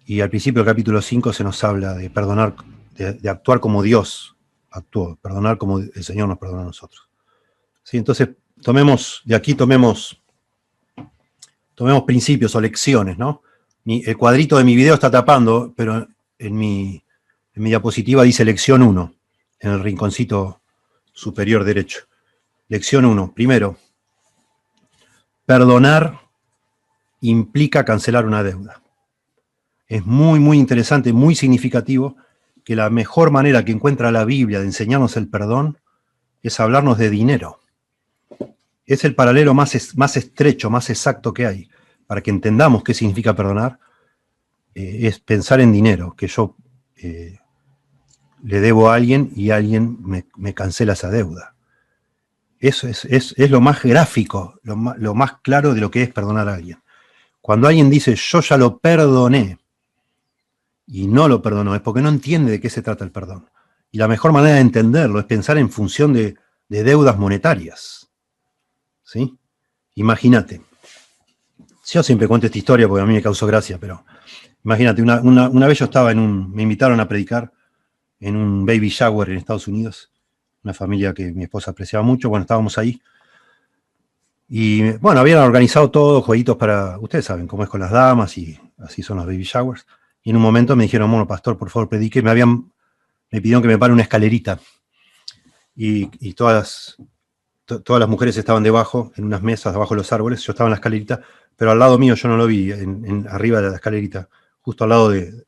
y al principio del capítulo 5 se nos habla de perdonar, de actuar como Dios actuó, perdonar como el Señor nos perdona a nosotros. ¿Sí? Entonces, tomemos principios o lecciones, ¿no? El cuadrito de mi video está tapando, pero en mi diapositiva dice lección 1, en el rinconcito superior derecho. Lección 1. Primero, perdonar implica cancelar una deuda. Es muy, muy interesante, muy significativo que la mejor manera que encuentra la Biblia de enseñarnos el perdón es hablarnos de dinero. Es el paralelo más estrecho, más exacto que hay. Para que entendamos qué significa perdonar, es pensar en dinero, que yo le debo a alguien y alguien me cancela esa deuda. Eso es lo más gráfico, lo más claro de lo que es perdonar a alguien. Cuando alguien dice, yo ya lo perdoné, y no lo perdonó, es porque no entiende de qué se trata el perdón. Y la mejor manera de entenderlo es pensar en función de deudas monetarias. ¿Sí? Imagínate. Yo siempre cuento esta historia porque a mí me causó gracia, pero imagínate, una vez yo estaba me invitaron a predicar en un baby shower en Estados Unidos, una familia que mi esposa apreciaba mucho, bueno, estábamos ahí, y bueno, habían organizado todo, jueguitos para, ustedes saben cómo es con las damas, y así son los baby showers, y en un momento me dijeron, bueno, pastor, por favor, predique, me pidieron que me pare una escalerita, y todas las mujeres estaban debajo, en unas mesas, debajo de los árboles, yo estaba en la escalerita, pero al lado mío yo no lo vi, arriba de la escalerita, justo al lado de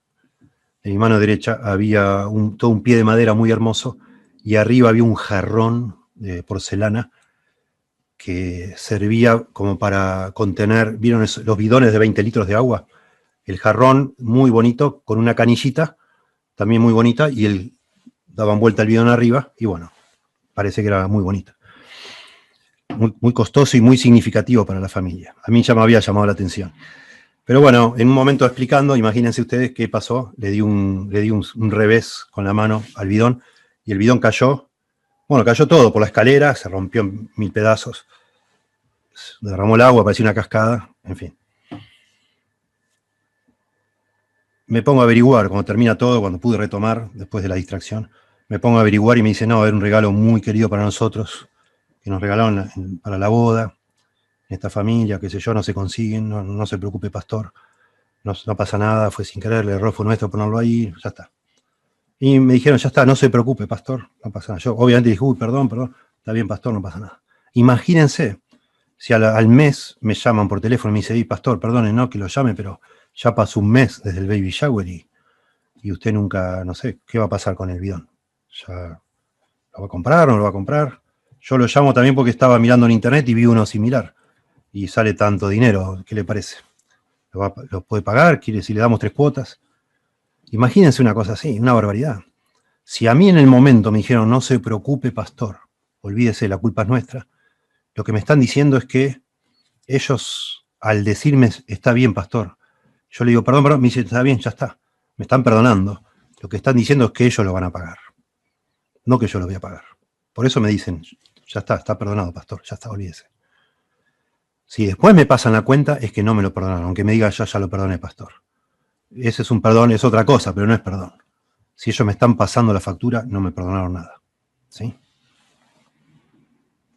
mi mano derecha, había todo un pie de madera muy hermoso, y arriba había un jarrón de porcelana que servía como para contener, ¿vieron los bidones de 20 litros de agua? El jarrón muy bonito, con una canillita, también muy bonita, y daban vuelta el bidón arriba, y bueno, parece que era muy bonito. Muy, muy costoso y muy significativo para la familia. A mí ya me había llamado la atención. Pero bueno, en un momento explicando, imagínense ustedes qué pasó. Le di un revés con la mano al bidón y el bidón cayó. Bueno, cayó todo por la escalera, se rompió en 1000 pedazos. Derramó el agua, parecía una cascada, en fin. Me pongo a averiguar, cuando termina todo, cuando pude retomar, después de la distracción, me pongo a averiguar y me dice, no, era un regalo muy querido para nosotros, que nos regalaron para la boda, esta familia, qué sé yo, no se consiguen, no se preocupe, pastor, no pasa nada, fue sin querer, el error fue nuestro ponerlo ahí, ya está. Y me dijeron, ya está, no se preocupe, pastor, no pasa nada. Yo obviamente dije, uy, perdón, está bien, pastor, no pasa nada. Imagínense, si al mes me llaman por teléfono y me dicen, pastor, perdone, no que lo llame, pero ya pasó un mes desde el baby shower y usted nunca, no sé, ¿qué va a pasar con el bidón? ¿Ya lo va a comprar o no lo va a comprar? Yo lo llamo también porque estaba mirando en internet y vi uno similar. Y sale tanto dinero, ¿qué le parece? ¿Lo puede pagar? ¿Quiere si le damos 3 cuotas? Imagínense una cosa así, una barbaridad. Si a mí en el momento me dijeron, no se preocupe, pastor, olvídese, la culpa es nuestra, lo que me están diciendo es que ellos al decirme, está bien, pastor, yo le digo, perdón, me dice, está bien, ya está, me están perdonando. Lo que están diciendo es que ellos lo van a pagar, no que yo lo voy a pagar. Por eso me dicen, ya está perdonado, pastor, ya está, olvídese. Si después me pasan la cuenta, es que no me lo perdonaron, aunque me diga, ya lo perdoné, pastor. Ese es un perdón, es otra cosa, pero no es perdón. Si ellos me están pasando la factura, no me perdonaron nada. ¿Sí?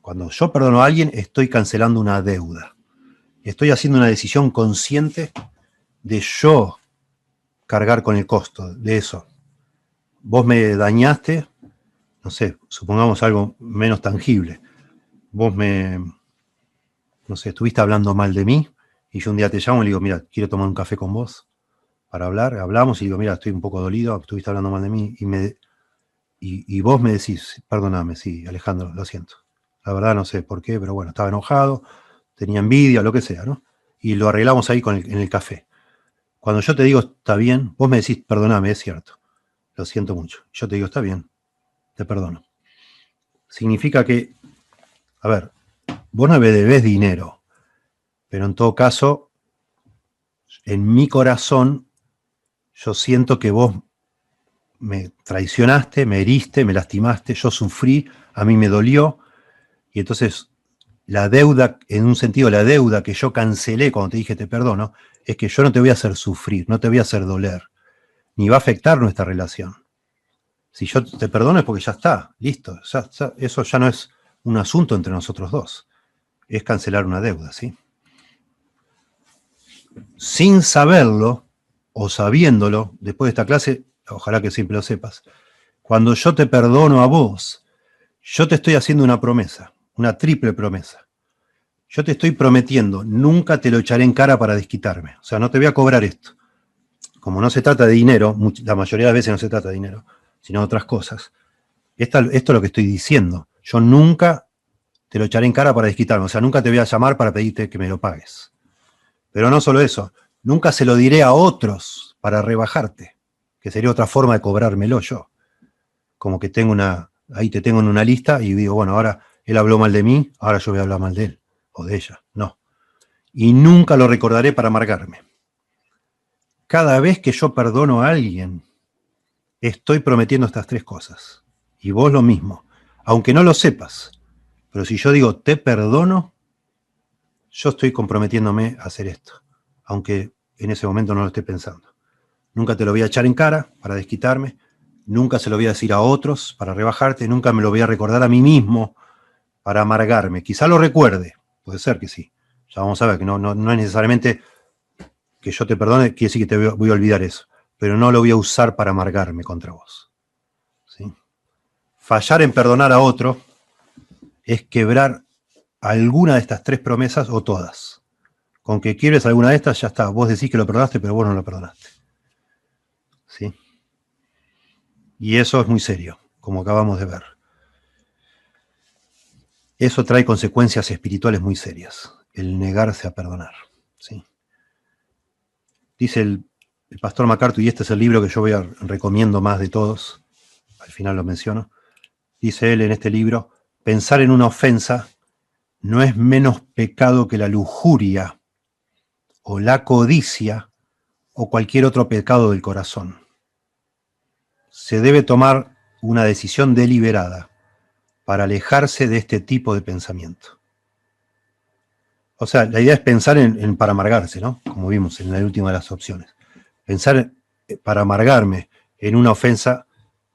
Cuando yo perdono a alguien, estoy cancelando una deuda. Estoy haciendo una decisión consciente de yo cargar con el costo de eso. Vos me dañaste, no sé, supongamos algo menos tangible. Vos no sé, estuviste hablando mal de mí y yo un día te llamo y le digo, mira, quiero tomar un café con vos para hablar. Hablamos y digo, mira, estoy un poco dolido, estuviste hablando mal de mí y vos me decís, perdóname, sí, Alejandro, lo siento. La verdad no sé por qué, pero bueno, estaba enojado, tenía envidia, lo que sea, ¿no? Y lo arreglamos ahí en el café. Cuando yo te digo, está bien, vos me decís, perdóname, es cierto, lo siento mucho. Yo te digo, está bien, te perdono. Significa que, a ver, vos no me debés dinero, pero en todo caso, en mi corazón, yo siento que vos me traicionaste, me heriste, me lastimaste, yo sufrí, a mí me dolió, y entonces la deuda, en un sentido, la deuda que yo cancelé cuando te dije te perdono, es que yo no te voy a hacer sufrir, no te voy a hacer doler, ni va a afectar nuestra relación. Si yo te perdono es porque ya está, listo, eso ya no es un asunto entre nosotros dos, es cancelar una deuda, ¿sí? Sin saberlo o sabiéndolo, después de esta clase, ojalá que siempre lo sepas, cuando yo te perdono a vos, yo te estoy haciendo una promesa, una triple promesa. Yo te estoy prometiendo, nunca te lo echaré en cara para desquitarme. O sea, no te voy a cobrar esto. Como no se trata de dinero, la mayoría de las veces no se trata de dinero, sino de otras cosas. Esto es lo que estoy diciendo. Yo nunca te lo echaré en cara para desquitarme. O sea, nunca te voy a llamar para pedirte que me lo pagues. Pero no solo eso, nunca se lo diré a otros para rebajarte, que sería otra forma de cobrármelo yo. Como que ahí te tengo en una lista y digo, bueno, ahora él habló mal de mí, ahora yo voy a hablar mal de él o de ella. No. Y nunca lo recordaré para amargarme. Cada vez que yo perdono a alguien, estoy prometiendo estas tres cosas. Y vos lo mismo, aunque no lo sepas. Pero si yo digo te perdono, yo estoy comprometiéndome a hacer esto, aunque en ese momento no lo esté pensando. Nunca te lo voy a echar en cara para desquitarme, nunca se lo voy a decir a otros para rebajarte, nunca me lo voy a recordar a mí mismo para amargarme. Quizá lo recuerde, puede ser que sí. Ya vamos a ver que no es necesariamente que yo te perdone, quiere decir que te voy a olvidar eso, pero no lo voy a usar para amargarme contra vos. ¿Sí? Fallar en perdonar a otro es quebrar alguna de estas tres promesas o todas. Con que quiebres alguna de estas, ya está. Vos decís que lo perdonaste, pero vos no lo perdonaste. ¿Sí? Y eso es muy serio, como acabamos de ver. Eso trae consecuencias espirituales muy serias, el negarse a perdonar. ¿Sí? Dice el pastor MacArthur, y este es el libro que yo recomiendo más de todos, al final lo menciono, dice él en este libro, pensar en una ofensa no es menos pecado que la lujuria o la codicia o cualquier otro pecado del corazón. Se debe tomar una decisión deliberada para alejarse de este tipo de pensamiento. O sea, la idea es pensar para amargarse, ¿no? Como vimos en la última de las opciones. Pensar para amargarme en una ofensa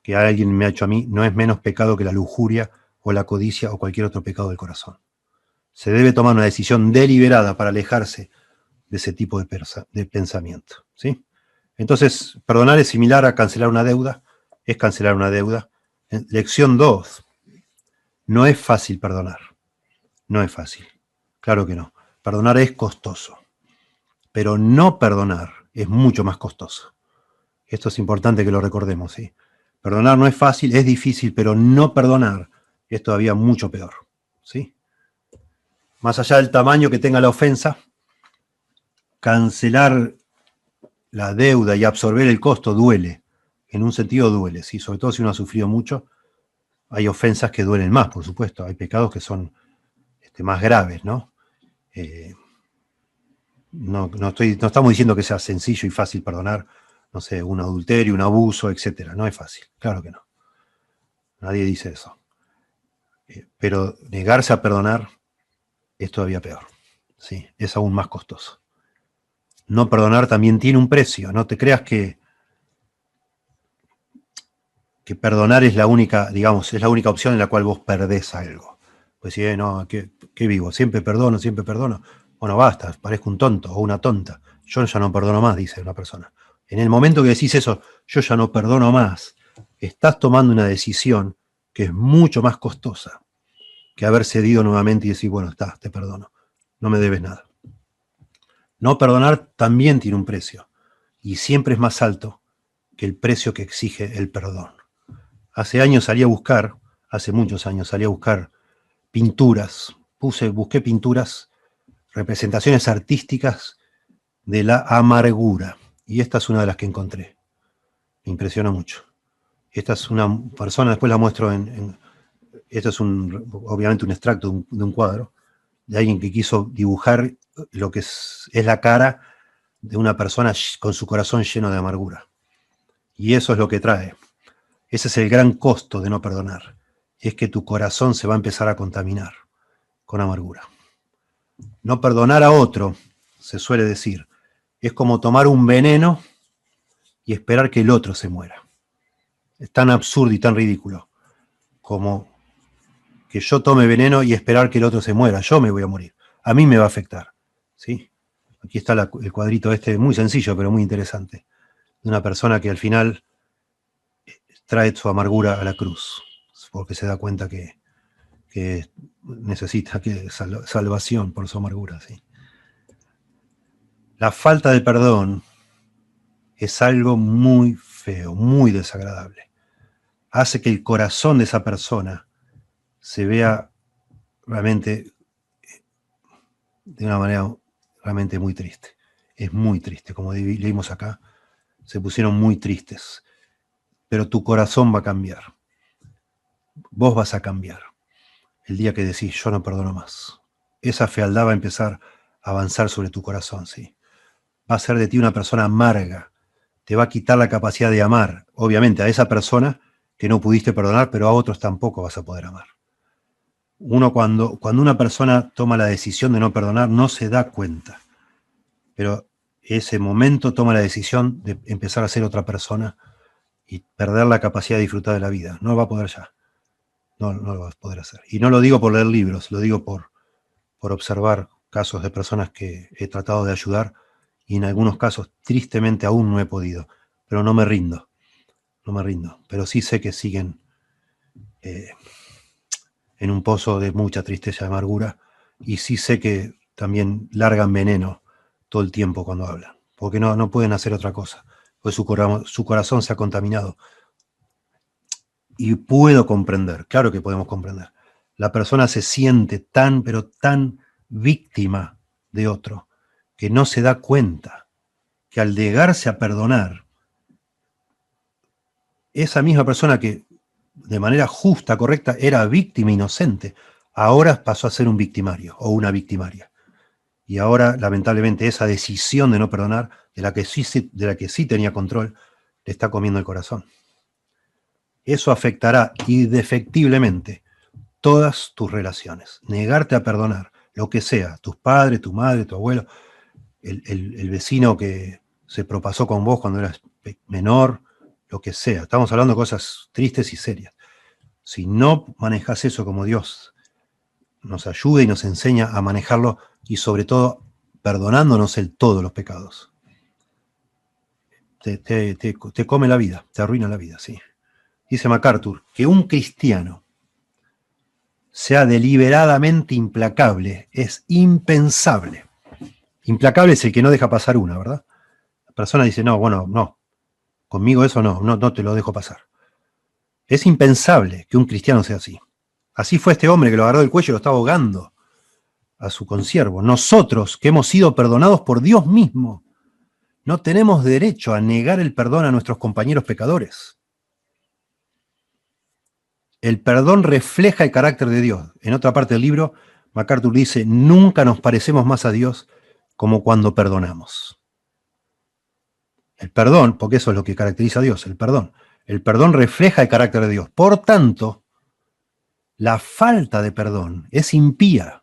que alguien me ha hecho a mí no es menos pecado que la lujuria o la codicia o cualquier otro pecado del corazón. Se debe tomar una decisión deliberada para alejarse de ese tipo de pensamiento, ¿sí? Entonces, perdonar es similar a cancelar una deuda, es cancelar una deuda. Lección 2. No es fácil perdonar. No es fácil. Claro que no. Perdonar es costoso. Pero no perdonar es mucho más costoso. Esto es importante que lo recordemos, ¿sí? Perdonar no es fácil, es difícil, pero no perdonar es todavía mucho peor, ¿sí? Más allá del tamaño que tenga la ofensa, cancelar la deuda y absorber el costo duele. En un sentido duele, ¿sí? Sobre todo si uno ha sufrido mucho. Hay ofensas que duelen más, por supuesto. Hay pecados que son más graves, ¿no? No estamos diciendo que sea sencillo y fácil perdonar, no sé, un adulterio, un abuso, etcétera. No es fácil, claro que no. Nadie dice eso. Pero negarse a perdonar es todavía peor. Sí, es aún más costoso. No perdonar también tiene un precio. No te creas que perdonar es la única, digamos, es la única opción en la cual vos perdés algo. Pues si, no, ¿qué vivo? Siempre perdono, siempre perdono. Bueno, basta, parezco un tonto o una tonta. Yo ya no perdono más, dice una persona. En el momento que decís eso, yo ya no perdono más, estás tomando una decisión que es mucho más costosa que haber cedido nuevamente y decir, bueno, está, te perdono, no me debes nada. No perdonar también tiene un precio y siempre es más alto que el precio que exige el perdón. Hace años salí a buscar, hace muchos años salí a buscar pinturas, busqué pinturas, representaciones artísticas de la amargura. Y esta es una de las que encontré. Me impresiona mucho. Esta es una persona, después la muestro esto es obviamente un extracto de un cuadro, de alguien que quiso dibujar lo que es la cara de una persona con su corazón lleno de amargura. Y eso es lo que trae. Ese es el gran costo de no perdonar. Es que tu corazón se va a empezar a contaminar con amargura. No perdonar a otro, se suele decir, es como tomar un veneno y esperar que el otro se muera. Es tan absurdo y tan ridículo como que yo tome veneno y esperar que el otro se muera. Yo me voy a morir. A mí me va a afectar. ¿Sí? Aquí está el cuadrito este, muy sencillo, pero muy interesante, de una persona que al final trae su amargura a la cruz, porque se da cuenta que necesita salvación por su amargura. ¿Sí? La falta de perdón es algo muy feo, muy desagradable. Hace que el corazón de esa persona se vea realmente de una manera realmente muy triste. Es muy triste, como leímos acá, se pusieron muy tristes. Pero tu corazón va a cambiar. Vos vas a cambiar el día que decís, yo no perdono más. Esa fealdad va a empezar a avanzar sobre tu corazón, ¿sí? Va a ser de ti una persona amarga. Te va a quitar la capacidad de amar, obviamente, a esa persona que no pudiste perdonar, pero a otros tampoco vas a poder amar. Cuando una persona toma la decisión de no perdonar, no se da cuenta. Pero ese momento toma la decisión de empezar a ser otra persona y perder la capacidad de disfrutar de la vida. No va a poder ya. No lo vas a poder hacer. Y no lo digo por leer libros, lo digo por observar casos de personas que he tratado de ayudar y en algunos casos tristemente aún no he podido. Pero no me rindo. Pero sí sé que siguen en un pozo de mucha tristeza y amargura, y sí sé que también largan veneno todo el tiempo cuando hablan, porque no pueden hacer otra cosa, pues su corazón se ha contaminado. Y puedo comprender, claro que podemos comprender, la persona se siente tan, pero tan víctima de otro, que no se da cuenta que al negarse a perdonar, esa misma persona que de manera justa, correcta, era víctima inocente, ahora pasó a ser un victimario o una victimaria. Y ahora, lamentablemente, esa decisión de no perdonar, de la que sí tenía control, le está comiendo el corazón. Eso afectará indefectiblemente todas tus relaciones. Negarte a perdonar, lo que sea, tus padres, tu madre, tu abuelo, el vecino que se propasó con vos cuando eras menor, lo que sea. Estamos hablando de cosas tristes y serias. Si no manejas eso como Dios nos ayuda y nos enseña a manejarlo, y sobre todo perdonándonos todos los pecados, te come la vida, te arruina la vida, sí. Dice MacArthur que un cristiano sea deliberadamente implacable es impensable. Implacable es el que no deja pasar una, ¿verdad? La persona dice, no, bueno, no, conmigo eso no te lo dejo pasar. Es impensable que un cristiano sea así. Así fue este hombre que lo agarró del cuello y lo estaba ahogando a su consiervo. Nosotros, que hemos sido perdonados por Dios mismo, no tenemos derecho a negar el perdón a nuestros compañeros pecadores. El perdón refleja el carácter de Dios. En otra parte del libro, MacArthur dice, nunca nos parecemos más a Dios como cuando perdonamos. El perdón, porque eso es lo que caracteriza a Dios, el perdón. El perdón refleja el carácter de Dios. Por tanto, la falta de perdón es impía,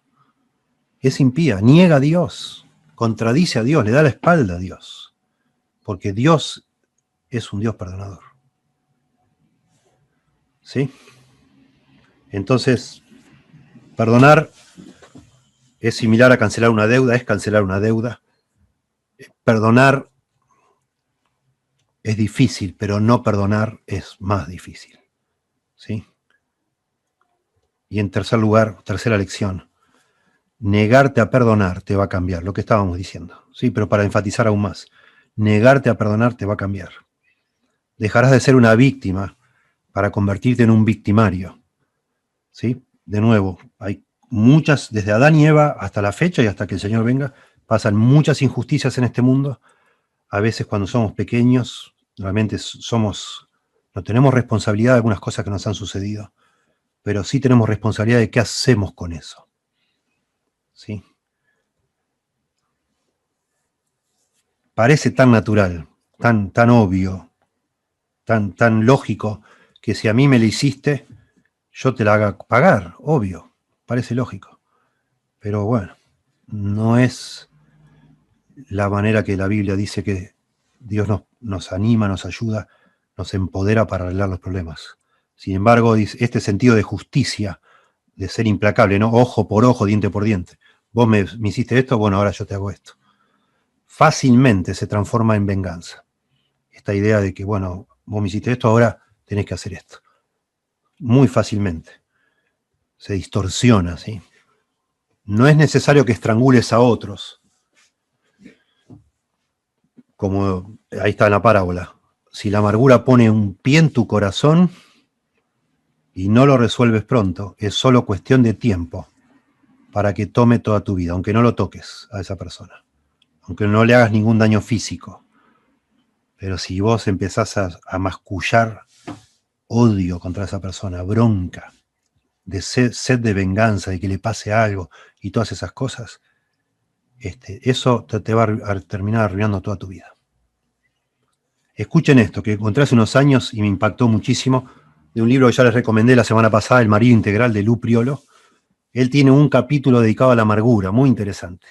niega a Dios, contradice a Dios, le da la espalda a Dios, porque Dios es un Dios perdonador. ¿Sí? Entonces, perdonar es similar a cancelar una deuda, es cancelar una deuda. Perdonar es difícil, pero no perdonar es más difícil. ¿Sí? Y en tercer lugar, tercera lección, negarte a perdonar te va a cambiar, lo que estábamos diciendo. Sí, pero para enfatizar aún más, negarte a perdonar te va a cambiar. Dejarás de ser una víctima para convertirte en un victimario. ¿Sí? De nuevo, hay muchas, desde Adán y Eva hasta la fecha y hasta que el Señor venga, pasan muchas injusticias en este mundo. A veces cuando somos pequeños, realmente no tenemos responsabilidad de algunas cosas que nos han sucedido, pero sí tenemos responsabilidad de qué hacemos con eso. ¿Sí? Parece tan natural, tan obvio, tan lógico, que si a mí me lo hiciste, yo te la haga pagar, obvio, parece lógico. Pero bueno, no es la manera que la Biblia dice que Dios nos anima, nos ayuda, nos empodera para arreglar los problemas. Sin embargo, este sentido de justicia, de ser implacable, ¿no? Ojo por ojo, diente por diente. Vos me hiciste esto, bueno, ahora yo te hago esto. Fácilmente se transforma en venganza. Esta idea de que, bueno, vos me hiciste esto, ahora tenés que hacer esto. Muy fácilmente. Se distorsiona, ¿sí? No es necesario que estrangules a otros, como ahí está en la parábola. Si la amargura pone un pie en tu corazón y no lo resuelves pronto, es solo cuestión de tiempo para que tome toda tu vida, aunque no lo toques a esa persona, aunque no le hagas ningún daño físico. Pero si vos empezás a mascullar odio contra esa persona, bronca, de sed de venganza, de que le pase algo y todas esas cosas, eso te va a terminar arruinando toda tu vida. Escuchen esto, que encontré hace unos años y me impactó muchísimo, de un libro que ya les recomendé la semana pasada, El marido integral, de Lu Priolo. Él tiene un capítulo dedicado a la amargura, muy interesante,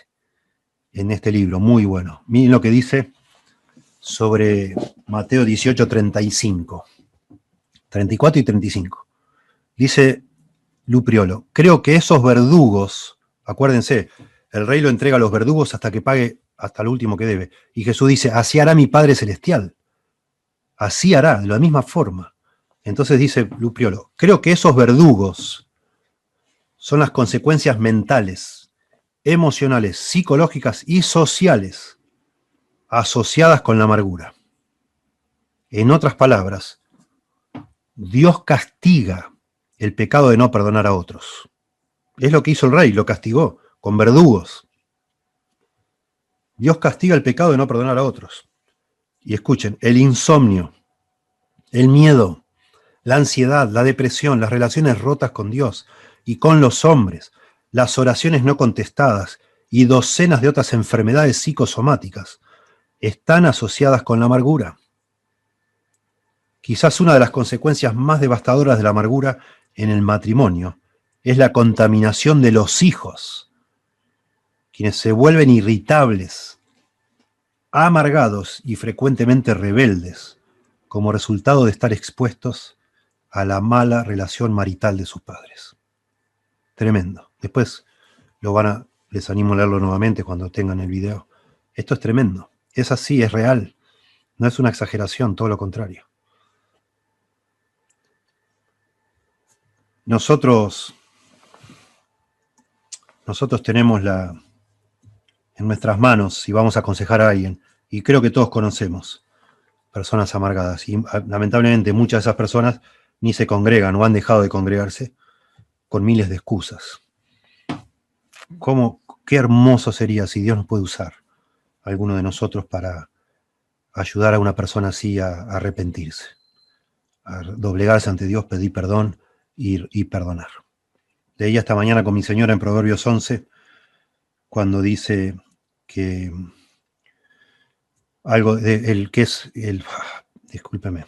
en este libro, muy bueno. Miren lo que dice sobre Mateo 18, 35, 34 y 35. Dice Lu Priolo: creo que esos verdugos, acuérdense, el rey lo entrega a los verdugos hasta que pague hasta lo último que debe. Y Jesús dice: así hará mi Padre Celestial. Así hará, de la misma forma. Entonces dice Lu Priolo: creo que esos verdugos son las consecuencias mentales, emocionales, psicológicas y sociales asociadas con la amargura. En otras palabras, Dios castiga el pecado de no perdonar a otros. Es lo que hizo el rey, lo castigó con verdugos. Dios castiga el pecado de no perdonar a otros. Y escuchen, el insomnio, el miedo, la ansiedad, la depresión, las relaciones rotas con Dios y con los hombres, las oraciones no contestadas y docenas de otras enfermedades psicosomáticas están asociadas con la amargura. Quizás una de las consecuencias más devastadoras de la amargura en el matrimonio es la contaminación de los hijos, quienes se vuelven irritables, amargados y frecuentemente rebeldes como resultado de estar expuestos a la mala relación marital de sus padres. Tremendo. Después les animo a leerlo nuevamente cuando tengan el video. Esto es tremendo. Es así, es real. No es una exageración, todo lo contrario. Nosotros tenemos en nuestras manos, si vamos a aconsejar a alguien, y creo que todos conocemos personas amargadas, y lamentablemente muchas de esas personas ni se congregan o han dejado de congregarse con miles de excusas. Qué hermoso sería si Dios nos puede usar, a alguno de nosotros, para ayudar a una persona así a arrepentirse, a doblegarse ante Dios, pedir perdón y perdonar. Leí esta mañana con mi señora en Proverbios 11, cuando dice: que algo el que es el, discúlpeme,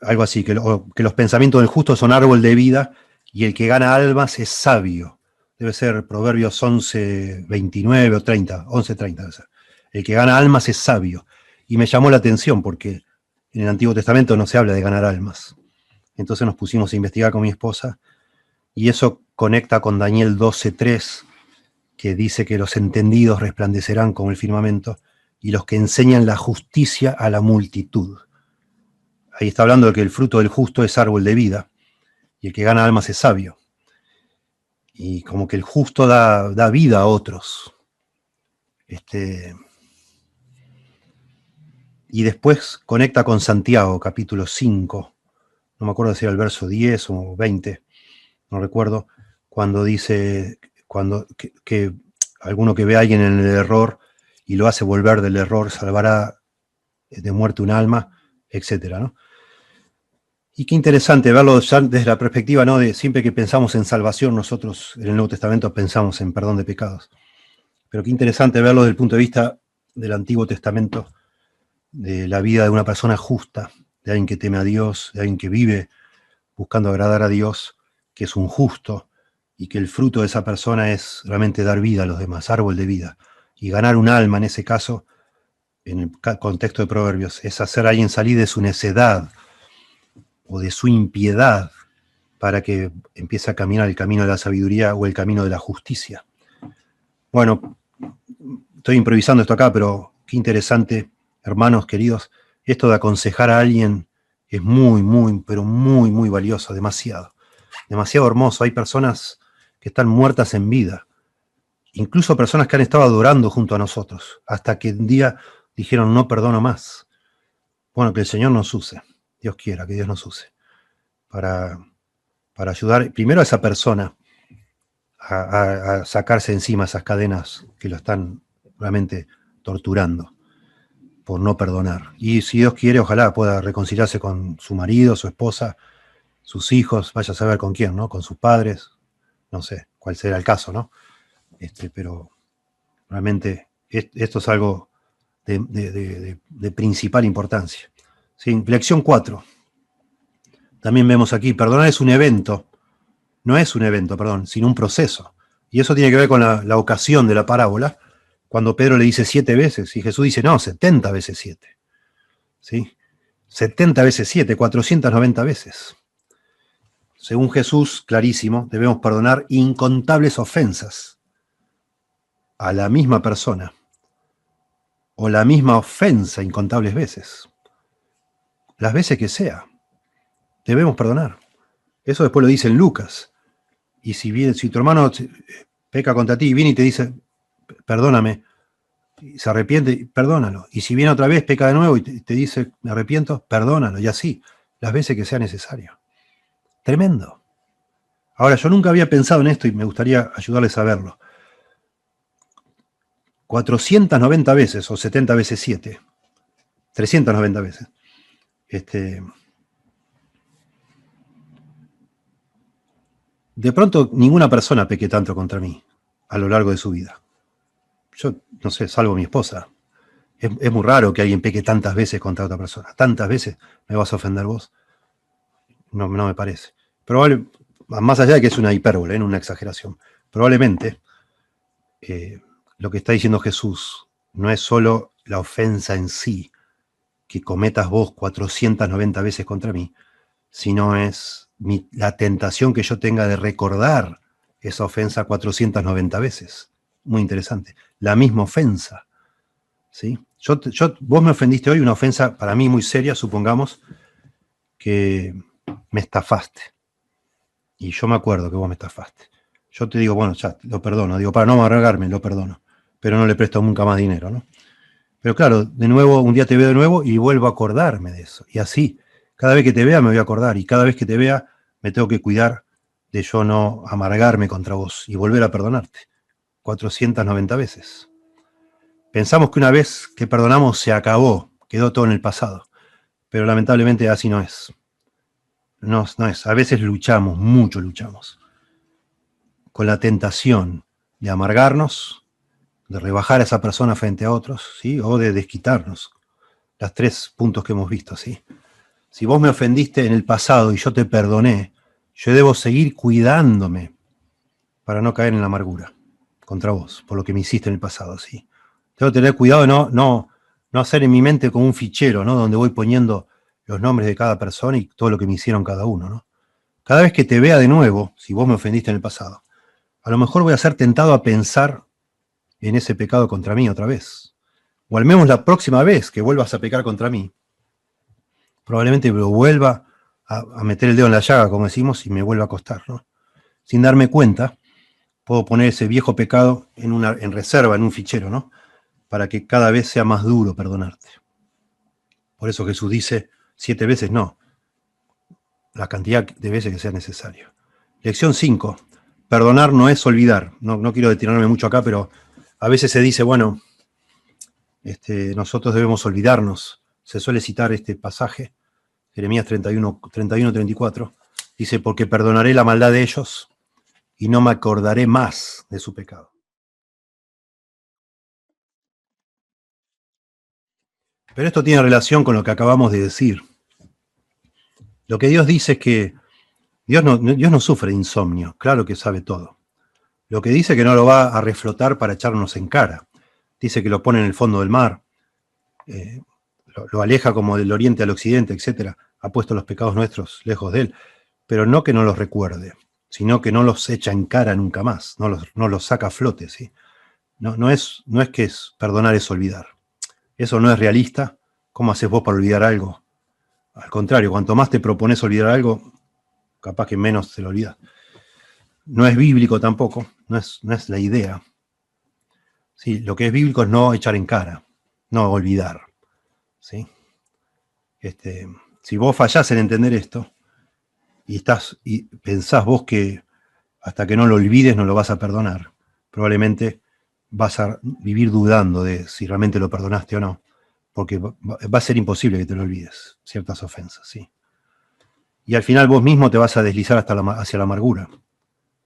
algo así, que los pensamientos del justo son árbol de vida y el que gana almas es sabio. Debe ser Proverbios 11:29 o 30, 11:30 debe ser. El que gana almas es sabio. Y me llamó la atención porque en el Antiguo Testamento no se habla de ganar almas. Entonces nos pusimos a investigar con mi esposa y eso conecta con Daniel 12:3, que dice que los entendidos resplandecerán como el firmamento y los que enseñan la justicia a la multitud. Ahí está hablando de que el fruto del justo es árbol de vida y el que gana almas es sabio. Y como que el justo da vida a otros. Y después conecta con Santiago, capítulo 5. No me acuerdo si era el verso 10 o 20, no recuerdo, cuando dice que alguno que ve a alguien en el error y lo hace volver del error salvará de muerte un alma, etcétera, ¿no? Y qué interesante verlo ya desde la perspectiva, ¿no? De siempre que pensamos en salvación, nosotros en el Nuevo Testamento pensamos en perdón de pecados. Pero qué interesante verlo desde el punto de vista del Antiguo Testamento, de la vida de una persona justa, de alguien que teme a Dios, de alguien que vive buscando agradar a Dios, que es un justo, y que el fruto de esa persona es realmente dar vida a los demás, árbol de vida. Y ganar un alma, en ese caso, en el contexto de Proverbios, es hacer a alguien salir de su necedad o de su impiedad para que empiece a caminar el camino de la sabiduría o el camino de la justicia. Bueno, estoy improvisando esto acá, pero qué interesante, hermanos queridos, esto de aconsejar a alguien es muy, muy, pero muy, muy valioso, demasiado hermoso. Hay personas que están muertas en vida, incluso personas que han estado adorando junto a nosotros, hasta que un día dijeron, no perdono más. Bueno, que el Señor nos use, Dios quiera que Dios nos use, para ayudar primero a esa persona a sacarse encima esas cadenas que lo están realmente torturando por no perdonar. Y si Dios quiere, ojalá pueda reconciliarse con su marido, su esposa, sus hijos, vaya a saber con quién, ¿no? Con sus padres, no sé cuál será el caso, ¿no? Pero realmente esto es algo de principal importancia. ¿Sí? Lección 4. También vemos aquí, perdonar es un evento, no es un evento, perdón, sino un proceso. Y eso tiene que ver con la ocasión de la parábola, cuando Pedro le dice 7 veces, y Jesús dice, no, 70 veces 7. ¿Sí? 70 veces 7, 490 veces. Según Jesús, clarísimo, debemos perdonar incontables ofensas a la misma persona, o la misma ofensa incontables veces. Las veces que sea, debemos perdonar. Eso después lo dice en Lucas. Y si tu hermano peca contra ti y viene y te dice, perdóname, y se arrepiente, perdónalo. Y si viene otra vez, peca de nuevo y te dice, me arrepiento, perdónalo. Y así, las veces que sea necesario. Tremendo. Ahora, yo nunca había pensado en esto y me gustaría ayudarles a verlo. 490 veces, o 70 veces 7. 390 veces. De pronto, ninguna persona peque tanto contra mí a lo largo de su vida. Yo, no sé, salvo mi esposa. Es muy raro que alguien peque tantas veces contra otra persona. Tantas veces me vas a ofender vos. No me parece. Más allá de que es una hipérbole, una exageración, probablemente lo que está diciendo Jesús no es solo la ofensa en sí, que cometas vos 490 veces contra mí, sino es la tentación que yo tenga de recordar esa ofensa 490 veces. Muy interesante. La misma ofensa. ¿Sí? Vos me ofendiste hoy, una ofensa para mí muy seria, supongamos que me estafaste. Y yo me acuerdo que vos me estafaste. Yo te digo, bueno, ya, lo perdono. Digo, para no amargarme, lo perdono. Pero no le presto nunca más dinero, ¿no? Pero claro, de nuevo, un día te veo de nuevo y vuelvo a acordarme de eso. Y así, cada vez que te vea me voy a acordar. Y cada vez que te vea me tengo que cuidar de yo no amargarme contra vos y volver a perdonarte. 490 veces. Pensamos que una vez que perdonamos se acabó, quedó todo en el pasado. Pero lamentablemente así no es. No es. A veces luchamos, mucho luchamos, con la tentación de amargarnos, de rebajar a esa persona frente a otros, ¿sí? O de desquitarnos. Los 3 puntos que hemos visto, ¿sí? Si vos me ofendiste en el pasado y yo te perdoné, yo debo seguir cuidándome para no caer en la amargura contra vos, por lo que me hiciste en el pasado, ¿sí? Tengo que tener cuidado de no hacer en mi mente como un fichero, ¿no? Donde voy poniendo los nombres de cada persona y todo lo que me hicieron cada uno, ¿no? Cada vez que te vea de nuevo, si vos me ofendiste en el pasado, a lo mejor voy a ser tentado a pensar en ese pecado contra mí otra vez. O al menos la próxima vez que vuelvas a pecar contra mí, probablemente lo vuelva a meter el dedo en la llaga, como decimos, y me vuelva a costar, ¿no? Sin darme cuenta, puedo poner ese viejo pecado en reserva, en un fichero, ¿no? Para que cada vez sea más duro perdonarte. Por eso Jesús dice 7 veces no, la cantidad de veces que sea necesario. Lección 5. Perdonar no es olvidar. No quiero detenerme mucho acá, pero a veces se dice, bueno, nosotros debemos olvidarnos. Se suele citar este pasaje, Jeremías 31-34, dice, porque perdonaré la maldad de ellos y no me acordaré más de su pecado. Pero esto tiene relación con lo que acabamos de decir. Lo que Dios dice es que Dios no sufre de insomnio, claro que sabe todo. Lo que dice es que no lo va a reflotar para echarnos en cara. Dice que lo pone en el fondo del mar, lo aleja como del oriente al occidente, etc. Ha puesto los pecados nuestros lejos de él, pero no que no los recuerde, sino que no los echa en cara nunca más, no los saca a flote, ¿sí? No es que perdonar es olvidar. Eso no es realista. ¿Cómo haces vos para olvidar algo? Al contrario, cuanto más te propones olvidar algo, capaz que menos se lo olvidas. No es bíblico tampoco, no es la idea. Sí, lo que es bíblico es no echar en cara, no olvidar. ¿Sí? Si vos fallás en entender esto y pensás vos que hasta que no lo olvides no lo vas a perdonar, probablemente vas a vivir dudando de si realmente lo perdonaste o no, porque va a ser imposible que te lo olvides, ciertas ofensas, ¿sí? Y al final vos mismo te vas a deslizar hacia la amargura,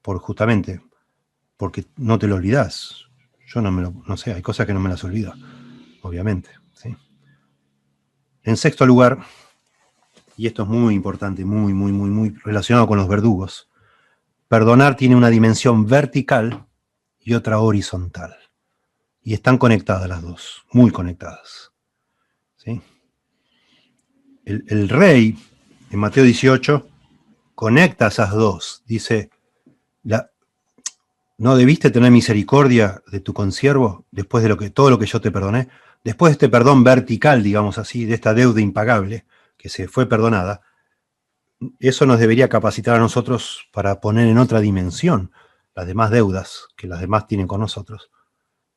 justamente porque no te lo olvidás. Yo no sé, hay cosas que no me las olvido, obviamente, ¿sí? En sexto lugar, y esto es muy importante, muy relacionado con los verdugos, perdonar tiene una dimensión vertical y otra horizontal. Y están conectadas las dos, muy conectadas, ¿sí? El rey, en Mateo 18, conecta esas dos. Dice, ¿no debiste tener misericordia de tu consiervo después de todo lo que yo te perdoné? Después de este perdón vertical, digamos así, de esta deuda impagable que se fue perdonada, eso nos debería capacitar a nosotros para poner en otra dimensión las demás deudas que las demás tienen con nosotros,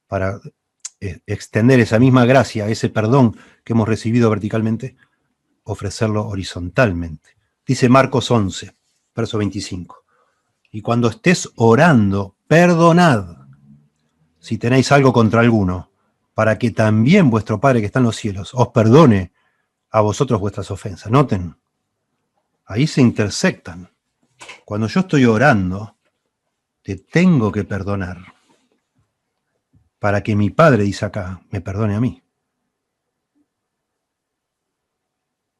para extender esa misma gracia, ese perdón que hemos recibido verticalmente, ofrecerlo horizontalmente. Dice Marcos 11, verso 25. Y cuando estés orando, perdonad si tenéis algo contra alguno, para que también vuestro Padre que está en los cielos os perdone a vosotros vuestras ofensas. Noten, ahí se intersectan. Cuando yo estoy orando, te tengo que perdonar para que mi Padre, dice acá, me perdone a mí.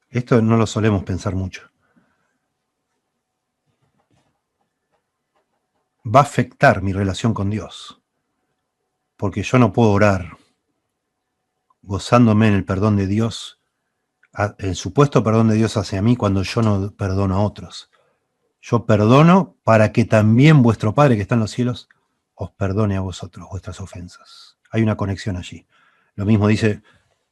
Esto no lo solemos pensar mucho. Va a afectar mi relación con Dios, porque yo no puedo orar gozándome en el perdón de Dios, el supuesto perdón de Dios hacia mí cuando yo no perdono a otros. Yo perdono para que también vuestro Padre que está en los cielos os perdone a vosotros vuestras ofensas. Hay una conexión allí. Lo mismo dice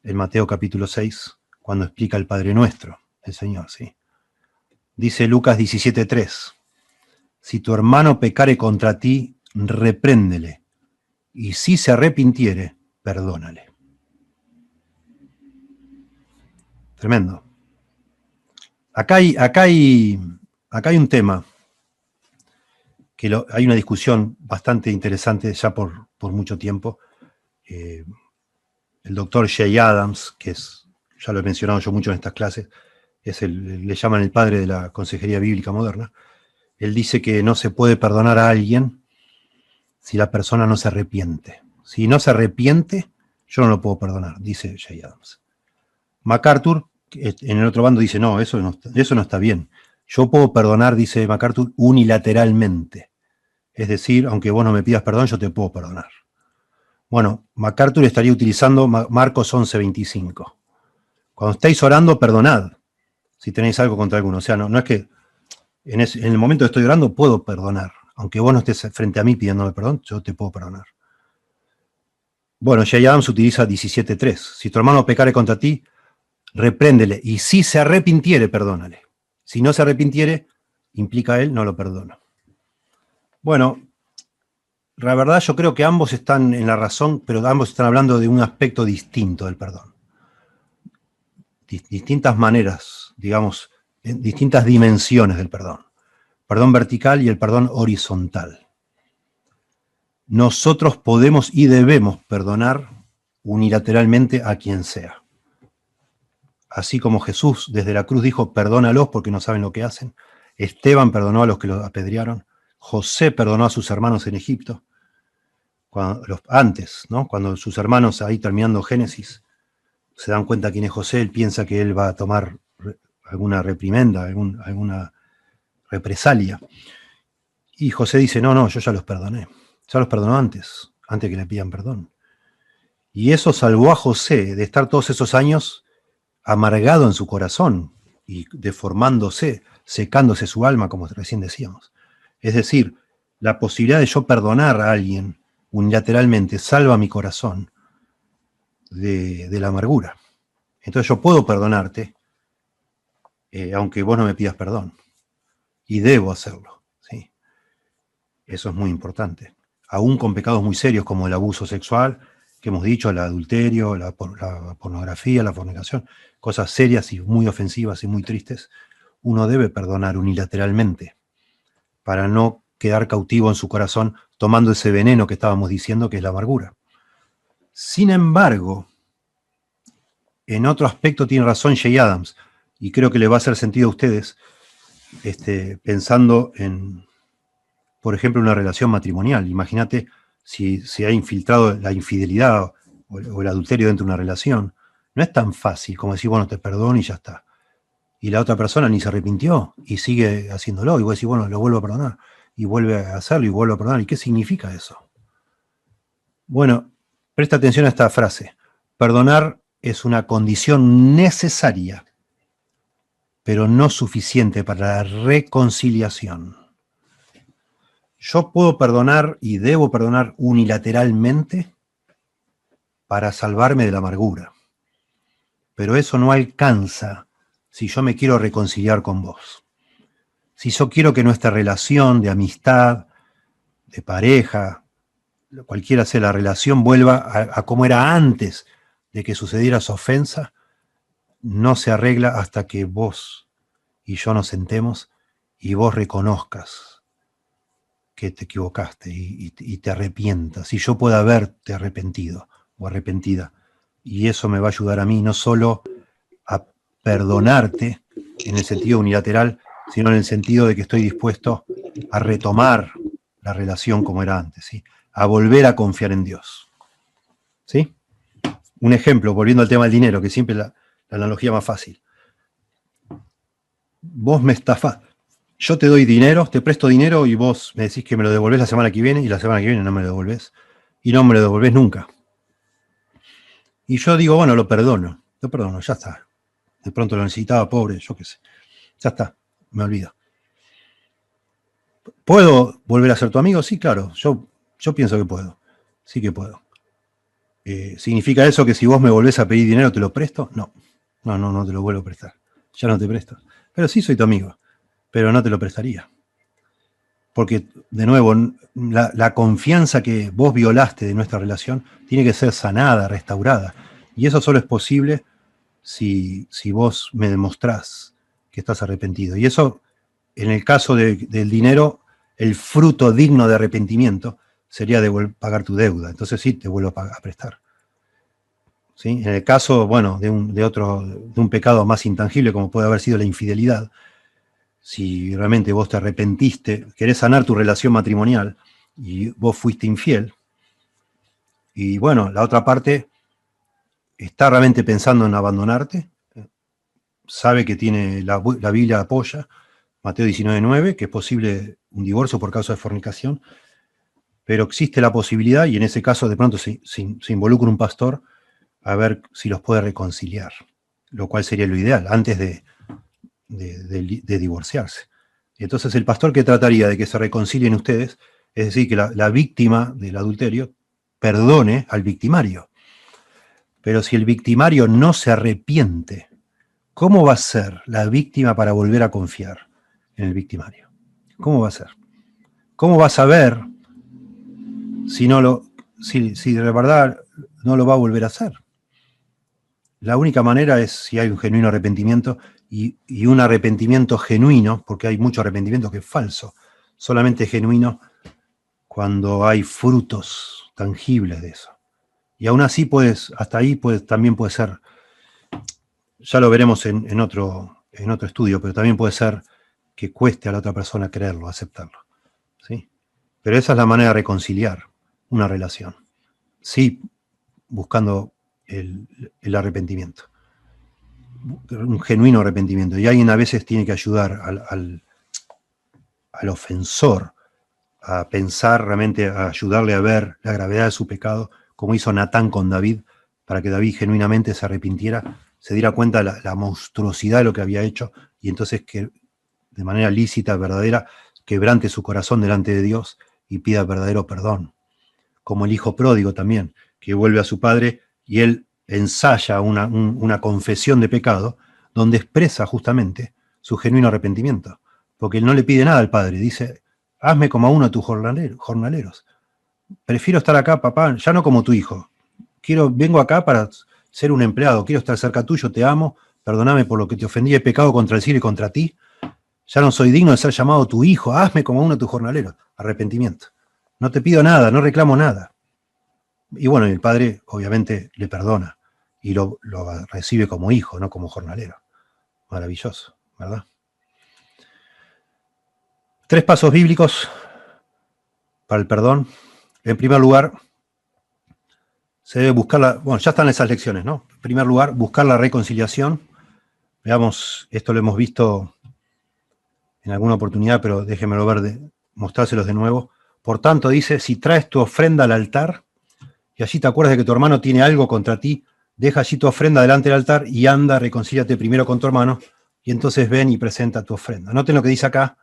en Mateo capítulo 6, cuando explica el Padre Nuestro, el Señor, ¿sí? Dice Lucas 17:3, si tu hermano pecare contra ti, repréndele, y si se arrepintiere, perdónale. Tremendo. Acá hay un tema, que hay una discusión bastante interesante ya por mucho tiempo. El doctor Jay Adams, que ya lo he mencionado yo mucho en estas clases, le llaman el padre de la consejería bíblica moderna. Él dice que no se puede perdonar a alguien si la persona no se arrepiente, Si no se arrepiente, yo no lo puedo perdonar, dice Jay Adams. MacArthur, en el otro bando, dice, no, eso no está bien. Yo puedo perdonar, dice MacArthur, unilateralmente. Es decir, aunque vos no me pidas perdón, yo te puedo perdonar. Bueno, MacArthur estaría utilizando Marcos 11:25. Cuando estáis orando, perdonad, si tenéis algo contra alguno. O sea, no es que en el momento que estoy orando puedo perdonar. Aunque vos no estés frente a mí pidiéndome perdón, yo te puedo perdonar. Bueno, Jay Adams utiliza 17:3. Si tu hermano pecare contra ti, repréndele. Y si se arrepintiere, perdónale. Si no se arrepintiere, implica él, no lo perdono. Bueno, la verdad yo creo que ambos están en la razón, pero ambos están hablando de un aspecto distinto del perdón. Distintas maneras, digamos, distintas dimensiones del perdón. Perdón vertical y el perdón horizontal. Nosotros podemos y debemos perdonar unilateralmente a quien sea. Así como Jesús desde la cruz dijo, perdónalos porque no saben lo que hacen. Esteban perdonó a los que lo apedrearon. José perdonó a sus hermanos en Egipto. Antes, ¿no? Cuando sus hermanos, ahí terminando Génesis, se dan cuenta quién es José, él piensa que él va a tomar alguna reprimenda, alguna represalia. Y José dice, no, yo ya los perdoné. Ya los perdonó antes que le pidan perdón. Y eso salvó a José de estar todos esos años amargado en su corazón y deformándose, secándose su alma, como recién decíamos. Es decir, la posibilidad de yo perdonar a alguien unilateralmente salva mi corazón de la amargura. Entonces yo puedo perdonarte, aunque vos no me pidas perdón. Y debo hacerlo, ¿sí? Eso es muy importante. Aún con pecados muy serios como el abuso sexual, que hemos dicho, el adulterio, la pornografía, la fornicación, cosas serias y muy ofensivas y muy tristes, uno debe perdonar unilateralmente para no quedar cautivo en su corazón tomando ese veneno que estábamos diciendo que es la amargura. Sin embargo, en otro aspecto tiene razón Jay Adams, y creo que le va a hacer sentido a ustedes, pensando en, por ejemplo, una relación matrimonial. Imagínate si se ha infiltrado la infidelidad o el adulterio dentro de una relación. No es tan fácil como decir, bueno, te perdono y ya está. Y la otra persona ni se arrepintió y sigue haciéndolo. Y vos decís, bueno, lo vuelvo a perdonar. Y vuelve a hacerlo y vuelve a perdonar. ¿Y qué significa eso? Bueno, presta atención a esta frase. Perdonar es una condición necesaria, pero no suficiente para la reconciliación. Yo puedo perdonar y debo perdonar unilateralmente para salvarme de la amargura. Pero eso no alcanza si yo me quiero reconciliar con vos. Si yo quiero que nuestra relación de amistad, de pareja, cualquiera sea la relación, vuelva a como era antes de que sucediera esa ofensa, no se arregla hasta que vos y yo nos sentemos y vos reconozcas que te equivocaste y te arrepientas, y yo pueda haberte arrepentido o arrepentida. Y eso me va a ayudar a mí no solo a perdonarte en el sentido unilateral, sino en el sentido de que estoy dispuesto a retomar la relación como era antes, ¿sí? A volver a confiar en Dios. ¿Sí? Un ejemplo, volviendo al tema del dinero, que siempre es la analogía más fácil. Vos me estafás. Yo te doy dinero, te presto dinero y vos me decís que me lo devolvés la semana que viene y la semana que viene no me lo devolvés. Y no me lo devolvés nunca. Y yo digo, bueno, lo perdono, ya está. De pronto lo necesitaba, pobre, yo qué sé. Ya está, me olvido. ¿Puedo volver a ser tu amigo? Sí, claro, yo pienso que puedo. Sí que puedo. ¿Significa eso que si vos me volvés a pedir dinero te lo presto? No te lo vuelvo a prestar. Ya no te presto. Pero sí soy tu amigo, pero no te lo prestaría. Porque, de nuevo, la confianza que vos violaste de nuestra relación tiene que ser sanada, restaurada. Y eso solo es posible si vos me demostrás que estás arrepentido. Y eso, en el caso del dinero, el fruto digno de arrepentimiento sería pagar tu deuda. Entonces sí, te vuelvo a prestar. ¿Sí? En el caso, bueno, de un pecado más intangible como puede haber sido la infidelidad, si realmente vos te arrepentiste, querés sanar tu relación matrimonial y vos fuiste infiel, Y bueno, la otra parte está realmente pensando en abandonarte, sabe que tiene la Biblia apoya, Mateo 19:9, que es posible un divorcio por causa de fornicación, pero existe la posibilidad, y en ese caso de pronto se involucra un pastor a ver si los puede reconciliar, lo cual sería lo ideal, antes de divorciarse. Entonces el pastor, que trataría de que se reconcilien ustedes, es decir, que la víctima del adulterio perdone al victimario. Pero si el victimario no se arrepiente, ¿cómo va a ser la víctima para volver a confiar en el victimario? ¿Cómo va a ser? ¿Cómo va a saber si de verdad no lo va a volver a hacer? La única manera es si hay un genuino arrepentimiento, y un arrepentimiento genuino, porque hay mucho arrepentimiento que es falso, solamente genuino cuando hay frutos tangibles de eso. Y aún así hasta ahí también puede ser, ya lo veremos en otro estudio, pero también puede ser que cueste a la otra persona creerlo, aceptarlo. ¿Sí? Pero esa es la manera de reconciliar una relación. Sí, buscando el arrepentimiento. Un genuino arrepentimiento. Y alguien a veces tiene que ayudar al ofensor a pensar realmente, a ayudarle a ver la gravedad de su pecado, como hizo Natán con David, para que David genuinamente se arrepintiera, se diera cuenta de la monstruosidad de lo que había hecho, y entonces que de manera lícita, verdadera, quebrante su corazón delante de Dios y pida verdadero perdón. Como el hijo pródigo también, que vuelve a su padre y él ensaya una confesión de pecado donde expresa justamente su genuino arrepentimiento. Porque él no le pide nada al padre, dice: hazme como a uno de tus jornaleros. Prefiero estar acá, papá, ya no como tu hijo. Vengo acá para ser un empleado, quiero estar cerca tuyo, te amo, perdóname por lo que te ofendí, he pecado contra el cielo y contra ti. Ya no soy digno de ser llamado tu hijo, hazme como a uno de tus jornaleros. Arrepentimiento. No te pido nada, no reclamo nada. Y bueno, el padre obviamente le perdona y lo recibe como hijo, no como jornalero. Maravilloso, ¿verdad? 3 pasos bíblicos para el perdón. En primer lugar, se debe buscar bueno, ya están esas lecciones, ¿no? En primer lugar, buscar la reconciliación. Veamos, esto lo hemos visto en alguna oportunidad, pero déjenmelo mostrárselos de nuevo. Por tanto, dice: si traes tu ofrenda al altar, y allí te acuerdas de que tu hermano tiene algo contra ti, deja allí tu ofrenda delante del altar y anda, reconcíliate primero con tu hermano, y entonces ven y presenta tu ofrenda. Noten lo que dice acá.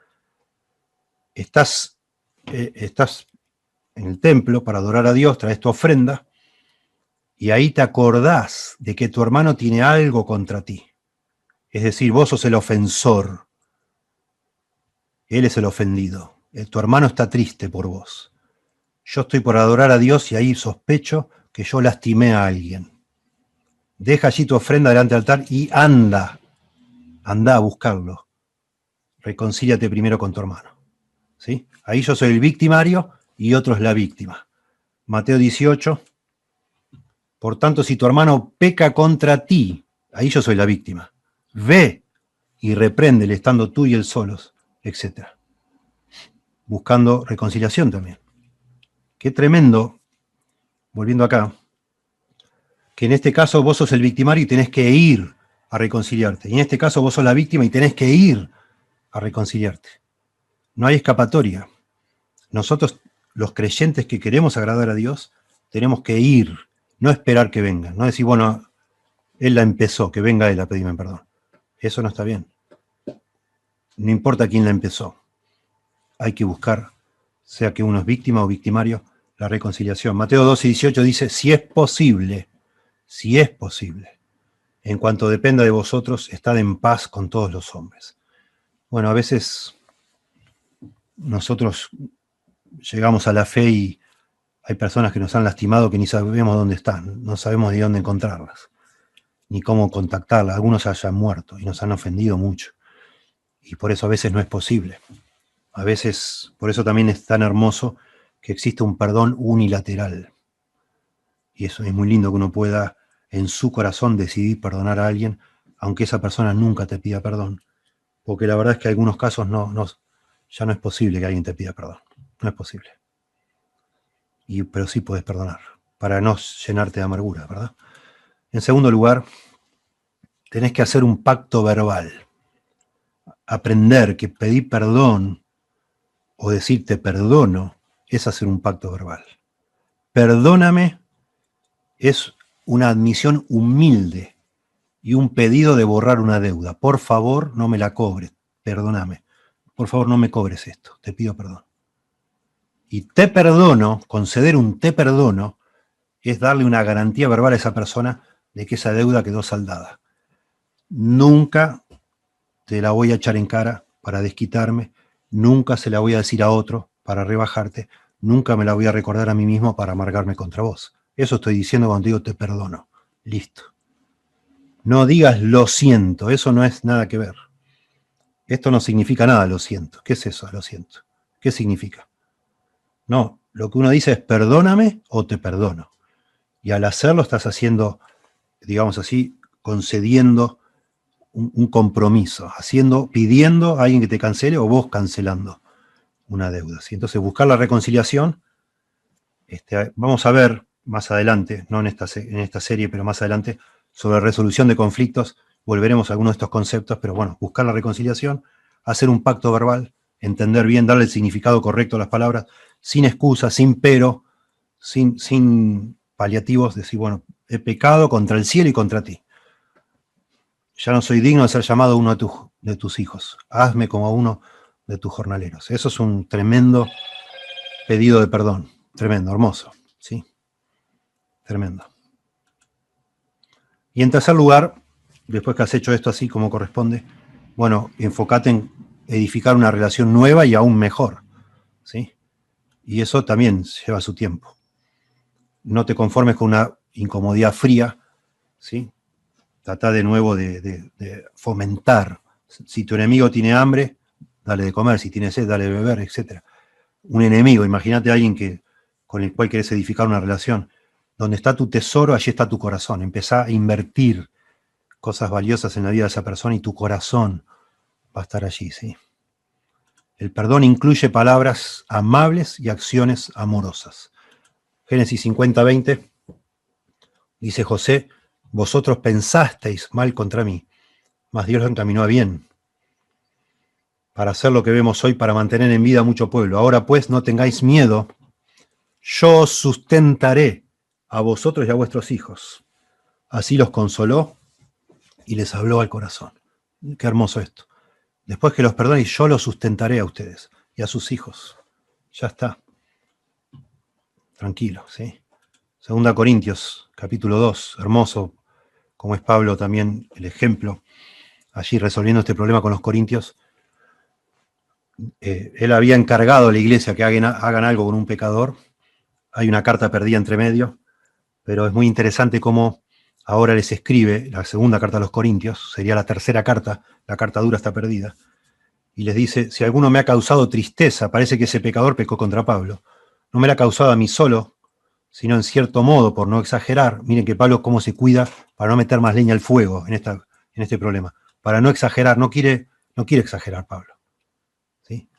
Estás en el templo para adorar a Dios, traes tu ofrenda, y ahí te acordás de que tu hermano tiene algo contra ti. Es decir, vos sos el ofensor, él es el ofendido. Tu hermano está triste por vos. Yo estoy por adorar a Dios y ahí sospecho que yo lastimé a alguien. Deja allí tu ofrenda delante del altar y anda a buscarlo. Reconcíliate primero con tu hermano. ¿Sí? Ahí yo soy el victimario y otro es la víctima. Mateo 18. Por tanto, si tu hermano peca contra ti, ahí yo soy la víctima. Ve y repréndele estando tú y él solos, etc. Buscando reconciliación también. Qué tremendo, volviendo acá, que en este caso vos sos el victimario y tenés que ir a reconciliarte. Y en este caso vos sos la víctima y tenés que ir a reconciliarte. No hay escapatoria. Nosotros, los creyentes que queremos agradar a Dios, tenemos que ir, no esperar que venga. No decir, bueno, él la empezó, que venga él a pedirme perdón. Eso no está bien. No importa quién la empezó. Hay que buscar, sea que uno es víctima o victimario, la reconciliación. Mateo 12:18 dice: si es posible, en cuanto dependa de vosotros, estad en paz con todos los hombres. Bueno, a veces nosotros llegamos a la fe y hay personas que nos han lastimado que ni sabemos dónde están, no sabemos de dónde encontrarlas, ni cómo contactarlas. Algunos hayan muerto y nos han ofendido mucho. Y por eso a veces no es posible. A veces, por eso también es tan hermoso que existe un perdón unilateral. Y eso es muy lindo, que uno pueda en su corazón decidir perdonar a alguien, aunque esa persona nunca te pida perdón. Porque la verdad es que en algunos casos ya no es posible que alguien te pida perdón. No es posible. Pero sí puedes perdonar. para no llenarte de amargura, ¿verdad? En segundo lugar, tenés que hacer un pacto verbal. Aprender que pedir perdón o decir te perdono es hacer un pacto verbal. Perdóname es una admisión humilde y un pedido de borrar una deuda. Por favor, no me la cobres, perdóname. Por favor, no me cobres esto, te pido perdón. Y te perdono, conceder un te perdono, es darle una garantía verbal a esa persona de que esa deuda quedó saldada. Nunca te la voy a echar en cara para desquitarme, nunca se la voy a decir a otro para rebajarte, nunca me la voy a recordar a mí mismo para amargarme contra vos. Eso estoy diciendo cuando digo te perdono. Listo. No digas lo siento, eso no es nada que ver. Esto no significa nada, lo siento. ¿Qué es eso, lo siento? ¿Qué significa? No, lo que uno dice es perdóname o te perdono. Y al hacerlo estás haciendo, digamos así, concediendo un compromiso, pidiendo a alguien que te cancele o vos cancelando una deuda. ¿Sí? Entonces buscar la reconciliación, vamos a ver más adelante, no en esta serie, pero más adelante, sobre resolución de conflictos, volveremos a algunos de estos conceptos, pero bueno, buscar la reconciliación, hacer un pacto verbal, entender bien, darle el significado correcto a las palabras, sin excusa, sin pero, sin paliativos, decir, bueno, he pecado contra el cielo y contra ti. Ya no soy digno de ser llamado uno de tus hijos. Hazme como uno de tus jornaleros. Eso es un tremendo pedido de perdón. Tremendo, hermoso. ¿Sí? Tremendo. Y en tercer lugar, después que has hecho esto así como corresponde, bueno, enfócate en edificar una relación nueva y aún mejor. ¿Sí? Y eso también lleva su tiempo. No te conformes con una incomodidad fría, ¿sí? Trata de nuevo de fomentar. Si tu enemigo tiene hambre, dale de comer. Si tiene sed, dale de beber, etc. Un enemigo, imagínate a alguien con el cual querés edificar una relación. Donde está tu tesoro, allí está tu corazón. Empezá a invertir cosas valiosas en la vida de esa persona y tu corazón va a estar allí, ¿sí? El perdón incluye palabras amables y acciones amorosas. Génesis 50:20 dice José: vosotros pensasteis mal contra mí, mas Dios lo encaminó a bien, para hacer lo que vemos hoy, para mantener en vida a mucho pueblo. Ahora pues no tengáis miedo, yo os sustentaré a vosotros y a vuestros hijos. Así los consoló y les habló al corazón. Qué hermoso esto. Después que los perdonéis, yo los sustentaré a ustedes y a sus hijos. Ya está. Tranquilo, ¿sí? 2 Corintios, capítulo 2, hermoso, como es Pablo también el ejemplo, allí resolviendo este problema con los corintios. Él había encargado a la iglesia que hagan algo con un pecador. Hay una carta perdida entre medio, pero es muy interesante cómo ahora les escribe la segunda carta a los corintios, sería la tercera carta, la carta dura está perdida, y les dice: si alguno me ha causado tristeza, parece que ese pecador pecó contra Pablo. No me la ha causado a mí solo, sino en cierto modo, por no exagerar. Miren que Pablo cómo se cuida para no meter más leña al fuego en este problema. Para no exagerar, no quiere exagerar Pablo. ¿Sí?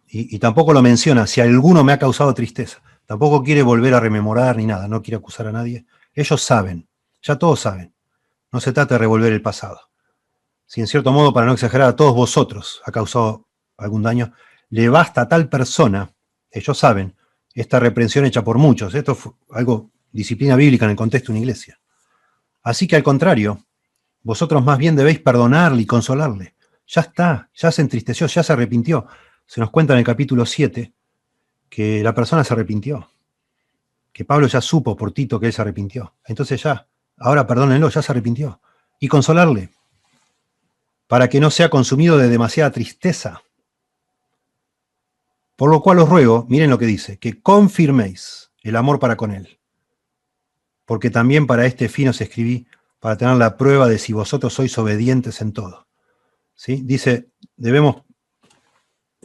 Y tampoco lo menciona, si alguno me ha causado tristeza. Tampoco quiere volver a rememorar ni nada, no quiere acusar a nadie. Ellos saben, ya todos saben. No se trata de revolver el pasado. Si en cierto modo, para no exagerar, a todos vosotros ha causado algún daño, le basta a tal persona, ellos saben, esta reprensión hecha por muchos. Esto fue algo, disciplina bíblica en el contexto de una iglesia. Así que al contrario, vosotros más bien debéis perdonarle y consolarle. Ya está, ya se entristeció, ya se arrepintió. Se nos cuenta en el capítulo 7 que la persona se arrepintió, que Pablo ya supo por Tito que él se arrepintió. Entonces ya, ahora perdónenlo, ya se arrepintió. Y consolarle, para que no sea consumido de demasiada tristeza. Por lo cual os ruego, miren lo que dice, que confirméis el amor para con él. Porque también para este fin os escribí, para tener la prueba de si vosotros sois obedientes en todo. ¿Sí? Dice, debemos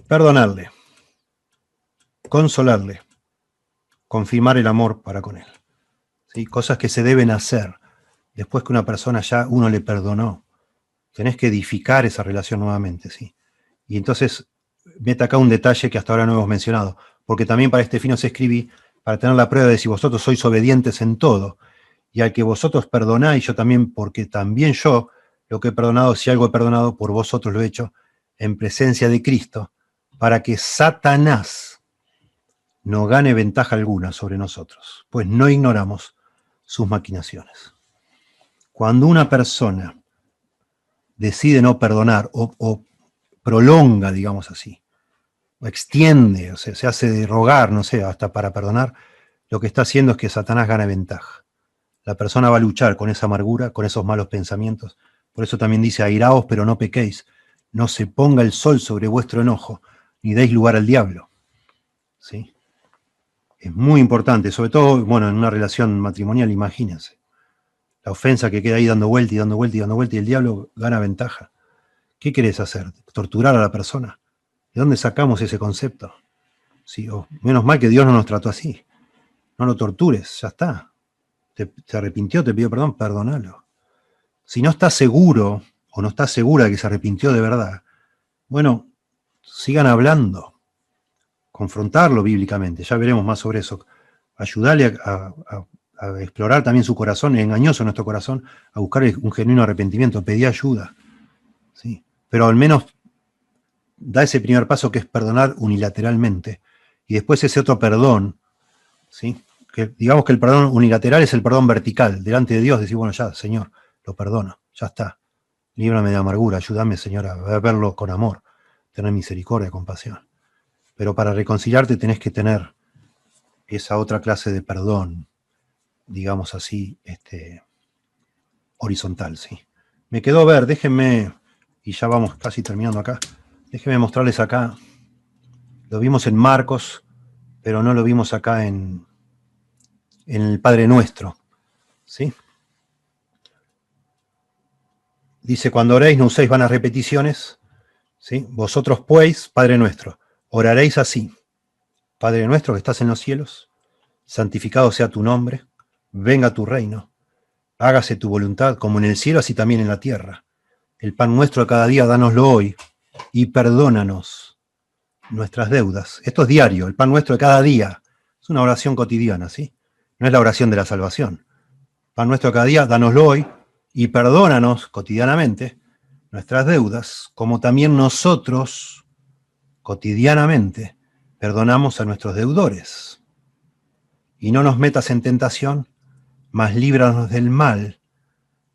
perdonarle, consolarle, confirmar el amor para con él. ¿Sí? Cosas que se deben hacer después que una persona ya uno le perdonó. Tenés que edificar esa relación nuevamente, ¿sí? Y entonces, mete acá un detalle que hasta ahora no hemos mencionado, porque también para este fin os escribí, para tener la prueba de si vosotros sois obedientes en todo. Y al que vosotros perdonáis, yo también, porque también yo lo que he perdonado, si algo he perdonado, por vosotros lo he hecho en presencia de Cristo, para que Satanás no gane ventaja alguna sobre nosotros, pues no ignoramos sus maquinaciones. Cuando una persona decide no perdonar o prolonga, digamos así, o extiende, o sea, se hace de rogar, no sé, hasta para perdonar, lo que está haciendo es que Satanás gane ventaja. La persona va a luchar con esa amargura, con esos malos pensamientos. Por eso también dice, airaos, pero no pequéis. No se ponga el sol sobre vuestro enojo, ni deis lugar al diablo. ¿Sí? Es muy importante, sobre todo, bueno, en una relación matrimonial, imagínense. La ofensa que queda ahí dando vuelta y dando vuelta y dando vuelta y el diablo gana ventaja. ¿Qué querés hacer? ¿Torturar a la persona? ¿De dónde sacamos ese concepto? Sí, menos mal que Dios no nos trató así. No lo tortures, ya está. Te arrepintió, te pidió perdón, perdónalo. Si no estás seguro o no estás segura de que se arrepintió de verdad, bueno, sigan hablando. Confrontarlo bíblicamente, ya veremos más sobre eso. Ayudarle a explorar también su corazón, engañoso nuestro corazón, a buscar un genuino arrepentimiento, pedir ayuda. ¿Sí? Pero al menos da ese primer paso que es perdonar unilateralmente. Y después ese otro perdón, ¿sí? Que digamos que el perdón unilateral es el perdón vertical. Delante de Dios decir, bueno, ya, Señor, lo perdono, ya está. Líbrame de amargura, ayúdame, Señor, a verlo con amor, tener misericordia, compasión. Pero para reconciliarte tenés que tener esa otra clase de perdón, digamos así, horizontal, ¿sí? Me quedó ver, déjenme, y ya vamos casi terminando acá, déjenme mostrarles acá, lo vimos en Marcos, pero no lo vimos acá en el Padre Nuestro, ¿sí? Dice, cuando oréis no uséis vanas repeticiones, ¿sí? Vosotros pues, Padre Nuestro, oraréis así, Padre Nuestro que estás en los cielos, santificado sea tu nombre, venga tu reino, hágase tu voluntad como en el cielo, así también en la tierra. El pan nuestro de cada día, dánoslo hoy, y perdónanos nuestras deudas. Esto es diario, el pan nuestro de cada día. Es una oración cotidiana, ¿sí? No es la oración de la salvación. Pan nuestro de cada día, dánoslo hoy, y perdónanos cotidianamente nuestras deudas, como también nosotros cotidianamente perdonamos a nuestros deudores. Y no nos metas en tentación, mas líbranos del mal,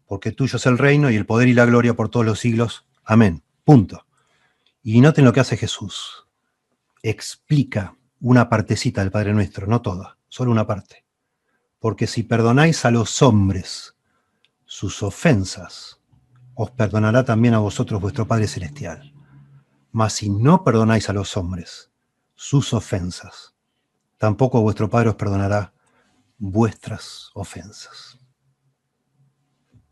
porque tuyo es el reino y el poder y la gloria por todos los siglos. Amén. Punto. Y noten lo que hace Jesús. Explica una partecita del Padre Nuestro, no toda, solo una parte. Porque si perdonáis a los hombres sus ofensas, os perdonará también a vosotros vuestro Padre Celestial. Mas si no perdonáis a los hombres sus ofensas, tampoco vuestro Padre os perdonará vuestras ofensas.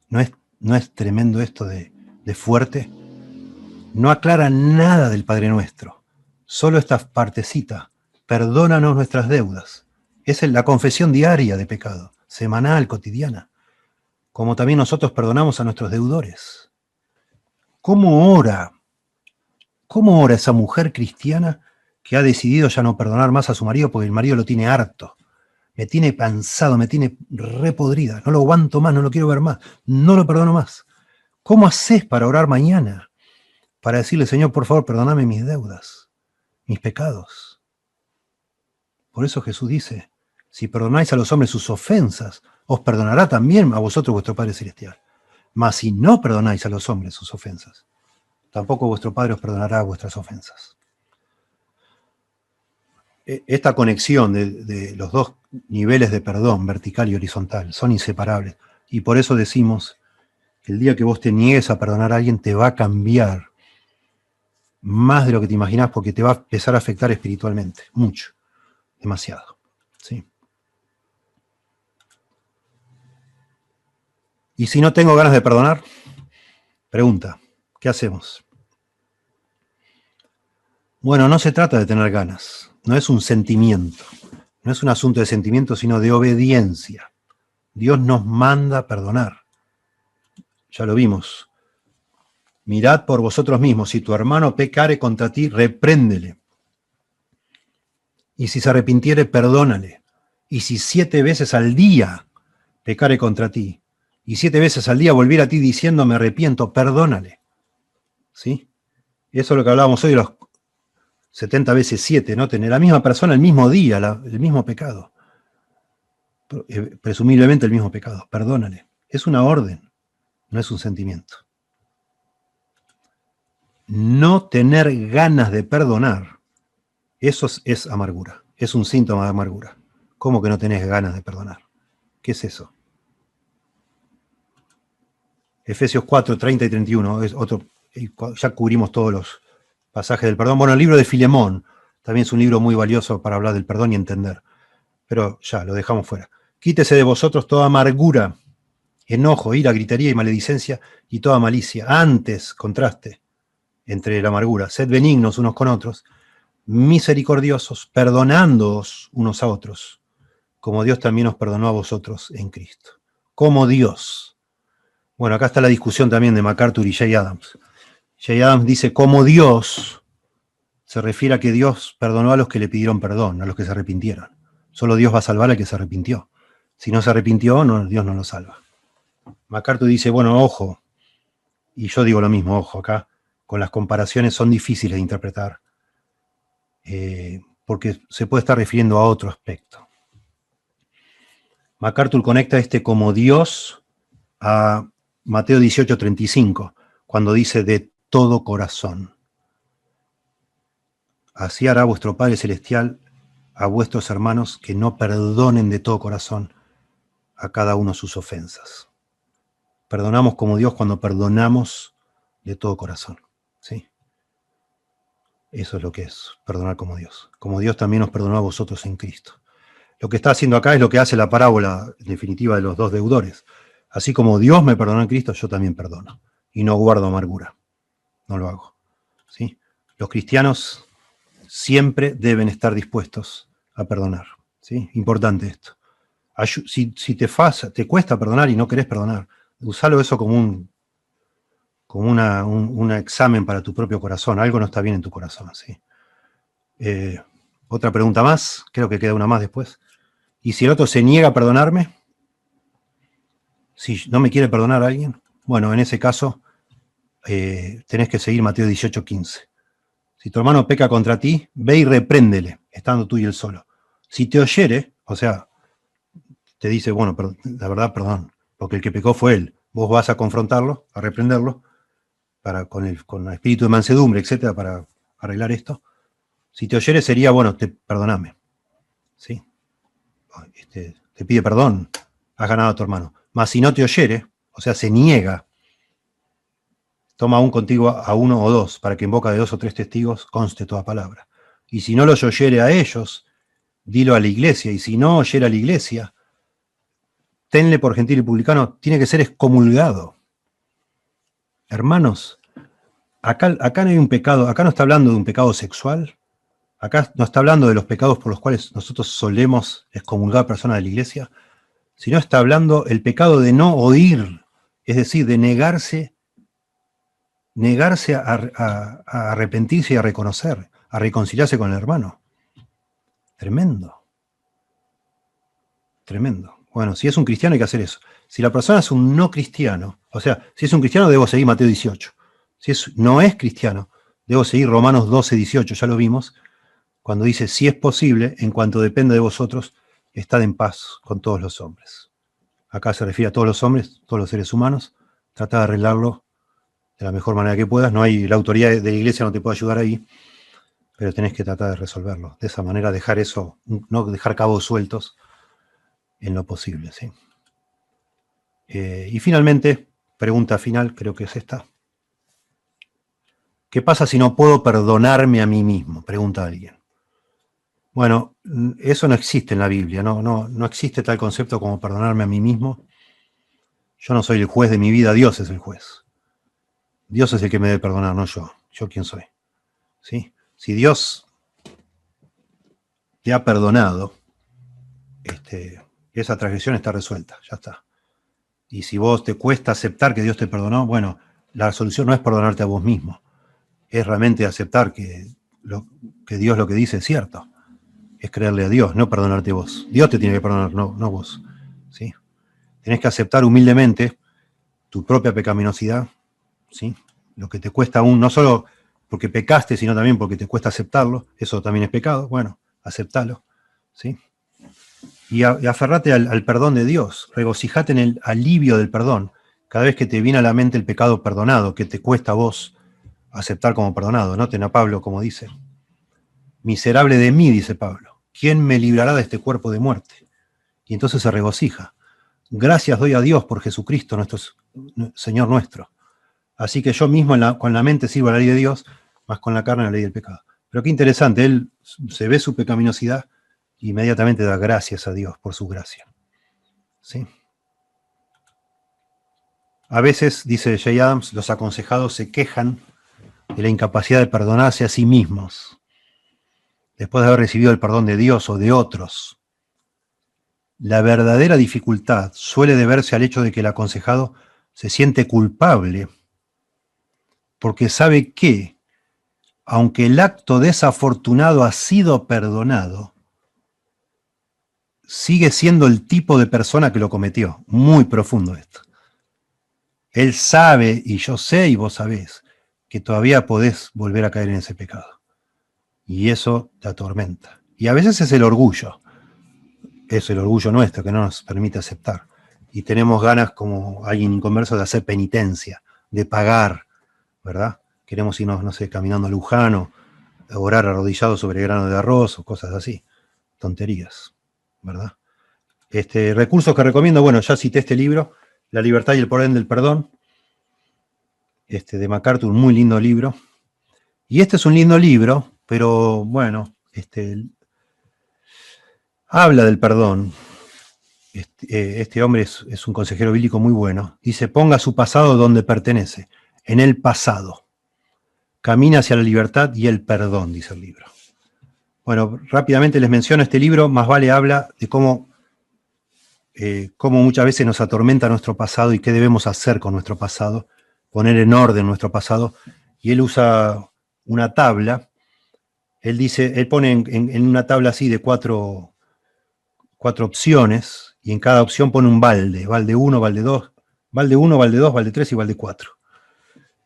¿No es tremendo esto de fuerte? No aclara nada del Padre Nuestro, solo esta partecita, perdónanos nuestras deudas. Es la confesión diaria de pecado, semanal, cotidiana, como también nosotros perdonamos a nuestros deudores. ¿Cómo ora esa mujer cristiana que ha decidido ya no perdonar más a su marido porque el marido lo tiene harto? Me tiene cansado, me tiene repodrida, no lo aguanto más, no lo quiero ver más, no lo perdono más. ¿Cómo haces para orar mañana? Para decirle, Señor, por favor, perdóname mis deudas, mis pecados. Por eso Jesús dice, si perdonáis a los hombres sus ofensas, os perdonará también a vosotros vuestro Padre Celestial. Mas si no perdonáis a los hombres sus ofensas, tampoco vuestro Padre os perdonará vuestras ofensas. Esta conexión de los dos niveles de perdón, vertical y horizontal, son inseparables. Y por eso decimos que el día que vos te niegues a perdonar a alguien, te va a cambiar más de lo que te imaginás, porque te va a empezar a afectar espiritualmente, mucho, demasiado, ¿sí? Y si no tengo ganas de perdonar, pregunta, ¿qué hacemos? Bueno, no se trata de tener ganas, no es un sentimiento, no es un asunto de sentimiento, sino de obediencia. Dios nos manda a perdonar. Ya lo vimos. Mirad por vosotros mismos, si tu hermano pecare contra ti, repréndele. Y si se arrepintiere, perdónale. Y si 7 veces al día pecare contra ti, y 7 veces al día volviera a ti diciendo me arrepiento, perdónale. ¿Sí? Eso es lo que hablábamos hoy de los 70 veces 7, ¿no? Tener la misma persona el mismo día, el mismo pecado. Presumiblemente el mismo pecado. Perdónale. Es una orden, no es un sentimiento. No tener ganas de perdonar, eso es amargura. Es un síntoma de amargura. ¿Cómo que no tenés ganas de perdonar? ¿Qué es eso? Efesios 4, 30 y 31 es otro. Ya cubrimos todos los pasajes del perdón. Bueno, el libro de Filemón también es un libro muy valioso para hablar del perdón y entender. Pero ya, lo dejamos fuera. Quítese de vosotros toda amargura, enojo, ira, gritería y maledicencia y toda malicia. Antes, contraste entre la amargura. Sed benignos unos con otros, misericordiosos, perdonándoos unos a otros, como Dios también os perdonó a vosotros en Cristo. Como Dios. Bueno, acá está la discusión también de MacArthur y Jay Adams. Jay Adams dice, como Dios, se refiere a que Dios perdonó a los que le pidieron perdón, a los que se arrepintieron. Solo Dios va a salvar al que se arrepintió. Si no se arrepintió, Dios no lo salva. MacArthur dice, bueno, ojo, y yo digo lo mismo, ojo, acá, con las comparaciones son difíciles de interpretar, porque se puede estar refiriendo a otro aspecto. MacArthur conecta como Dios a Mateo 18:35, cuando dice de todo corazón. Así hará vuestro Padre Celestial a vuestros hermanos que no perdonen de todo corazón a cada uno sus ofensas. Perdonamos como Dios cuando perdonamos de todo corazón. ¿Sí? Eso es lo que es perdonar como Dios. Como Dios también nos perdonó a vosotros en Cristo. Lo que está haciendo acá es lo que hace la parábola definitiva de los dos deudores. Así como Dios me perdonó en Cristo, yo también perdono. Y no guardo amargura. No lo hago. ¿Sí? Los cristianos siempre deben estar dispuestos a perdonar. ¿Sí? Importante esto. Si te cuesta perdonar y no querés perdonar, usalo eso como un examen para tu propio corazón. Algo no está bien en tu corazón. ¿Sí? Otra pregunta más. Creo que queda una más después. ¿Y si el otro se niega a perdonarme? Si no me quiere perdonar a alguien, bueno, en ese caso tenés que seguir Mateo 18:15. Si tu hermano peca contra ti, ve y repréndele, estando tú y él solo. Si te oyere, o sea, te dice, bueno, la verdad, perdón, porque el que pecó fue él. Vos vas a confrontarlo, a reprenderlo, con el espíritu de mansedumbre, etcétera, para arreglar esto. Si te oyere sería, bueno, perdoname. ¿Sí? Te pide perdón, has ganado a tu hermano. Mas si no te oyere, o sea, se niega, toma aún contigo a uno o dos, para que en boca de 2 o 3 testigos conste toda palabra. Y si no los oyere a ellos, dilo a la iglesia. Y si no oyere a la iglesia, tenle por gentil y publicano, tiene que ser excomulgado. Hermanos, acá no hay un pecado, acá no está hablando de un pecado sexual, acá no está hablando de los pecados por los cuales nosotros solemos excomulgar a personas de la iglesia, sino está hablando el pecado de no oír, es decir, de negarse a arrepentirse y a reconocer, a reconciliarse con el hermano. Tremendo. Tremendo. Bueno, si es un cristiano hay que hacer eso. Si la persona es un no cristiano, o sea, si es un cristiano debo seguir Mateo 18. Si no es cristiano, debo seguir Romanos 12:18, ya lo vimos, cuando dice, si es posible, en cuanto dependa de vosotros, estad en paz con todos los hombres. Acá se refiere a todos los hombres, todos los seres humanos. Trata de arreglarlo de la mejor manera que puedas. No hay, la autoridad de la iglesia no te puede ayudar ahí, pero tenés que tratar de resolverlo. De esa manera dejar eso, no dejar cabos sueltos en lo posible, ¿sí? Y finalmente, pregunta final, creo que es esta. ¿Qué pasa si no puedo perdonarme a mí mismo? Pregunta alguien. Bueno, eso no existe en la Biblia, no existe tal concepto como perdonarme a mí mismo. Yo no soy el juez de mi vida, Dios es el juez. Dios es el que me debe perdonar, no yo. ¿Yo quién soy? ¿Sí? Si Dios te ha perdonado, esa transgresión está resuelta, ya está. Y si vos te cuesta aceptar que Dios te perdonó, bueno, la solución no es perdonarte a vos mismo, es realmente aceptar que Dios lo que dice es cierto. es creerle a Dios, no perdonarte vos. Dios te tiene que perdonar, no vos. ¿Sí? Tenés que aceptar humildemente tu propia pecaminosidad, ¿sí? Lo que te cuesta aún, no solo porque pecaste, sino también porque te cuesta aceptarlo, eso también es pecado, bueno, aceptalo, ¿sí? Y aferrate al perdón de Dios, regocijate en el alivio del perdón, cada vez que te viene a la mente el pecado perdonado, que te cuesta a vos aceptar como perdonado. Noten a Pablo como dice, miserable de mí, dice Pablo, ¿quién me librará de este cuerpo de muerte? Y entonces se regocija. Gracias doy a Dios por Jesucristo, nuestro Señor nuestro. Así que yo mismo con la mente sirvo a la ley de Dios, más con la carne a la ley del pecado. Pero qué interesante, él se ve su pecaminosidad e inmediatamente da gracias a Dios por su gracia. ¿Sí? A veces, dice Jay Adams, los aconsejados se quejan de la incapacidad de perdonarse a sí mismos, después de haber recibido el perdón de Dios o de otros. La verdadera dificultad suele deberse al hecho de que el aconsejado se siente culpable porque sabe que, aunque el acto desafortunado ha sido perdonado, sigue siendo el tipo de persona que lo cometió. Muy profundo esto. Él sabe, y yo sé, y vos sabés, que todavía podés volver a caer en ese pecado. Y eso te atormenta. Y a veces es el orgullo. Es el orgullo nuestro que no nos permite aceptar. Y tenemos ganas, como alguien inconverso, de hacer penitencia, de pagar, ¿verdad? Queremos irnos, no sé, caminando a Luján, orar arrodillados sobre grano de arroz o cosas así. Tonterías, ¿verdad? Recursos que recomiendo, bueno, ya cité este libro, La libertad y el poder del perdón, de MacArthur, muy lindo libro. Y este es un lindo libro, pero bueno, habla del perdón. Este hombre es un consejero bíblico muy bueno. Dice, ponga su pasado donde pertenece, en el pasado. Camina hacia la libertad y el perdón, dice el libro. Bueno, rápidamente les menciono este libro, más vale habla de cómo muchas veces nos atormenta nuestro pasado y qué debemos hacer con nuestro pasado, poner en orden nuestro pasado. Y él usa una tabla, él pone en una tabla así de cuatro opciones, y en cada opción pone un balde 1, balde 2, balde 1, balde 2, balde 3 y balde 4.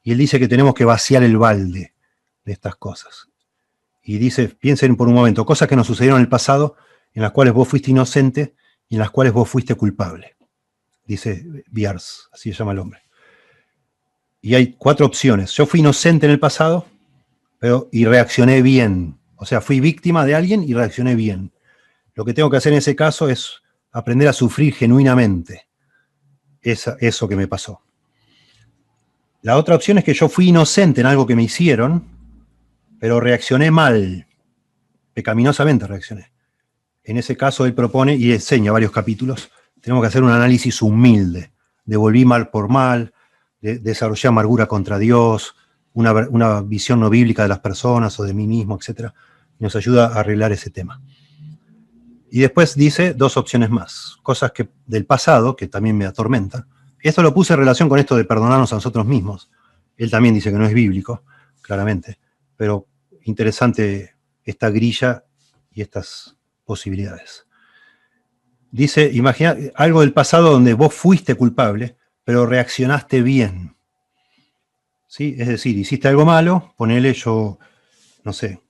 Y él dice que tenemos que vaciar el balde de estas cosas. Y dice, piensen por un momento, cosas que nos sucedieron en el pasado, en las cuales vos fuiste inocente y en las cuales vos fuiste culpable. Dice Biars, así se llama el hombre. Y hay 4 opciones. Yo fui inocente en el pasado, y reaccioné bien. O sea, fui víctima de alguien y reaccioné bien. Lo que tengo que hacer en ese caso es aprender a sufrir genuinamente eso que me pasó. La otra opción es que yo fui inocente en algo que me hicieron, pero reaccioné mal, pecaminosamente reaccioné. En ese caso él propone y enseña varios capítulos, tenemos que hacer un análisis humilde, devolví mal por mal, desarrollé amargura contra Dios, una visión no bíblica de las personas o de mí mismo, etc. Y nos ayuda a arreglar ese tema. Y después dice 2 opciones más, cosas del pasado que también me atormentan. Esto lo puse en relación con esto de perdonarnos a nosotros mismos. Él también dice que no es bíblico, claramente, pero interesante esta grilla y estas posibilidades. Dice, imagina algo del pasado donde vos fuiste culpable, pero reaccionaste bien. ¿Sí? Es decir, hiciste algo malo, ponele yo, no sé,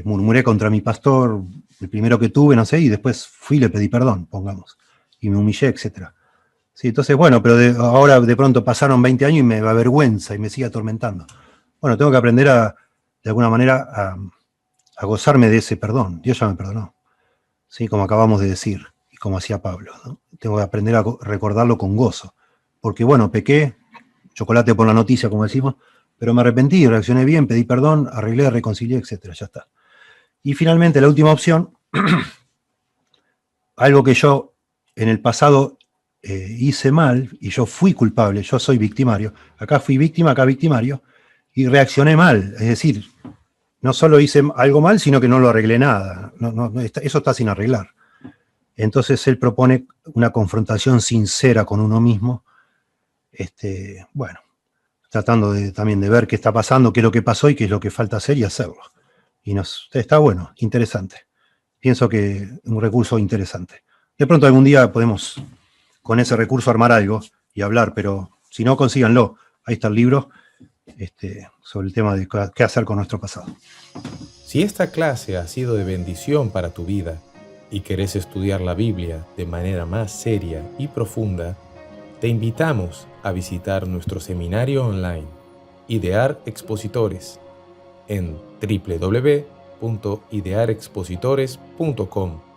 murmuré contra mi pastor, el primero que tuve, no sé, y después fui y le pedí perdón, pongamos, y me humillé, etc. Sí, entonces, bueno, pero ahora de pronto pasaron 20 años y me avergüenza y me sigue atormentando. Bueno, tengo que aprender de alguna manera a gozarme de ese perdón. Dios ya me perdonó, ¿sí? Como acabamos de decir, y como hacía Pablo, ¿no? Tengo que aprender a recordarlo con gozo. Porque, bueno, pequé, chocolate por la noticia, como decimos, pero me arrepentí, reaccioné bien, pedí perdón, arreglé, reconcilié, etc. Ya está. Y finalmente, la última opción, algo que yo en el pasado hice mal, y yo fui culpable, yo soy victimario, acá fui víctima, acá victimario, y reaccioné mal, es decir, no solo hice algo mal, sino que no lo arreglé nada, eso está sin arreglar. Entonces él propone una confrontación sincera con uno mismo, bueno, tratando también de ver qué está pasando, qué es lo que pasó y qué es lo que falta hacer y hacerlo. Y está bueno, interesante. pienso que es un recurso interesante. De pronto algún día podemos con ese recurso armar algo y hablar, pero si no, consíganlo. Ahí está el libro sobre el tema de qué hacer con nuestro pasado. Si esta clase ha sido de bendición para tu vida y querés estudiar la Biblia de manera más seria y profunda, te invitamos a visitar nuestro seminario online, Idear Expositores, en www.idearexpositores.com.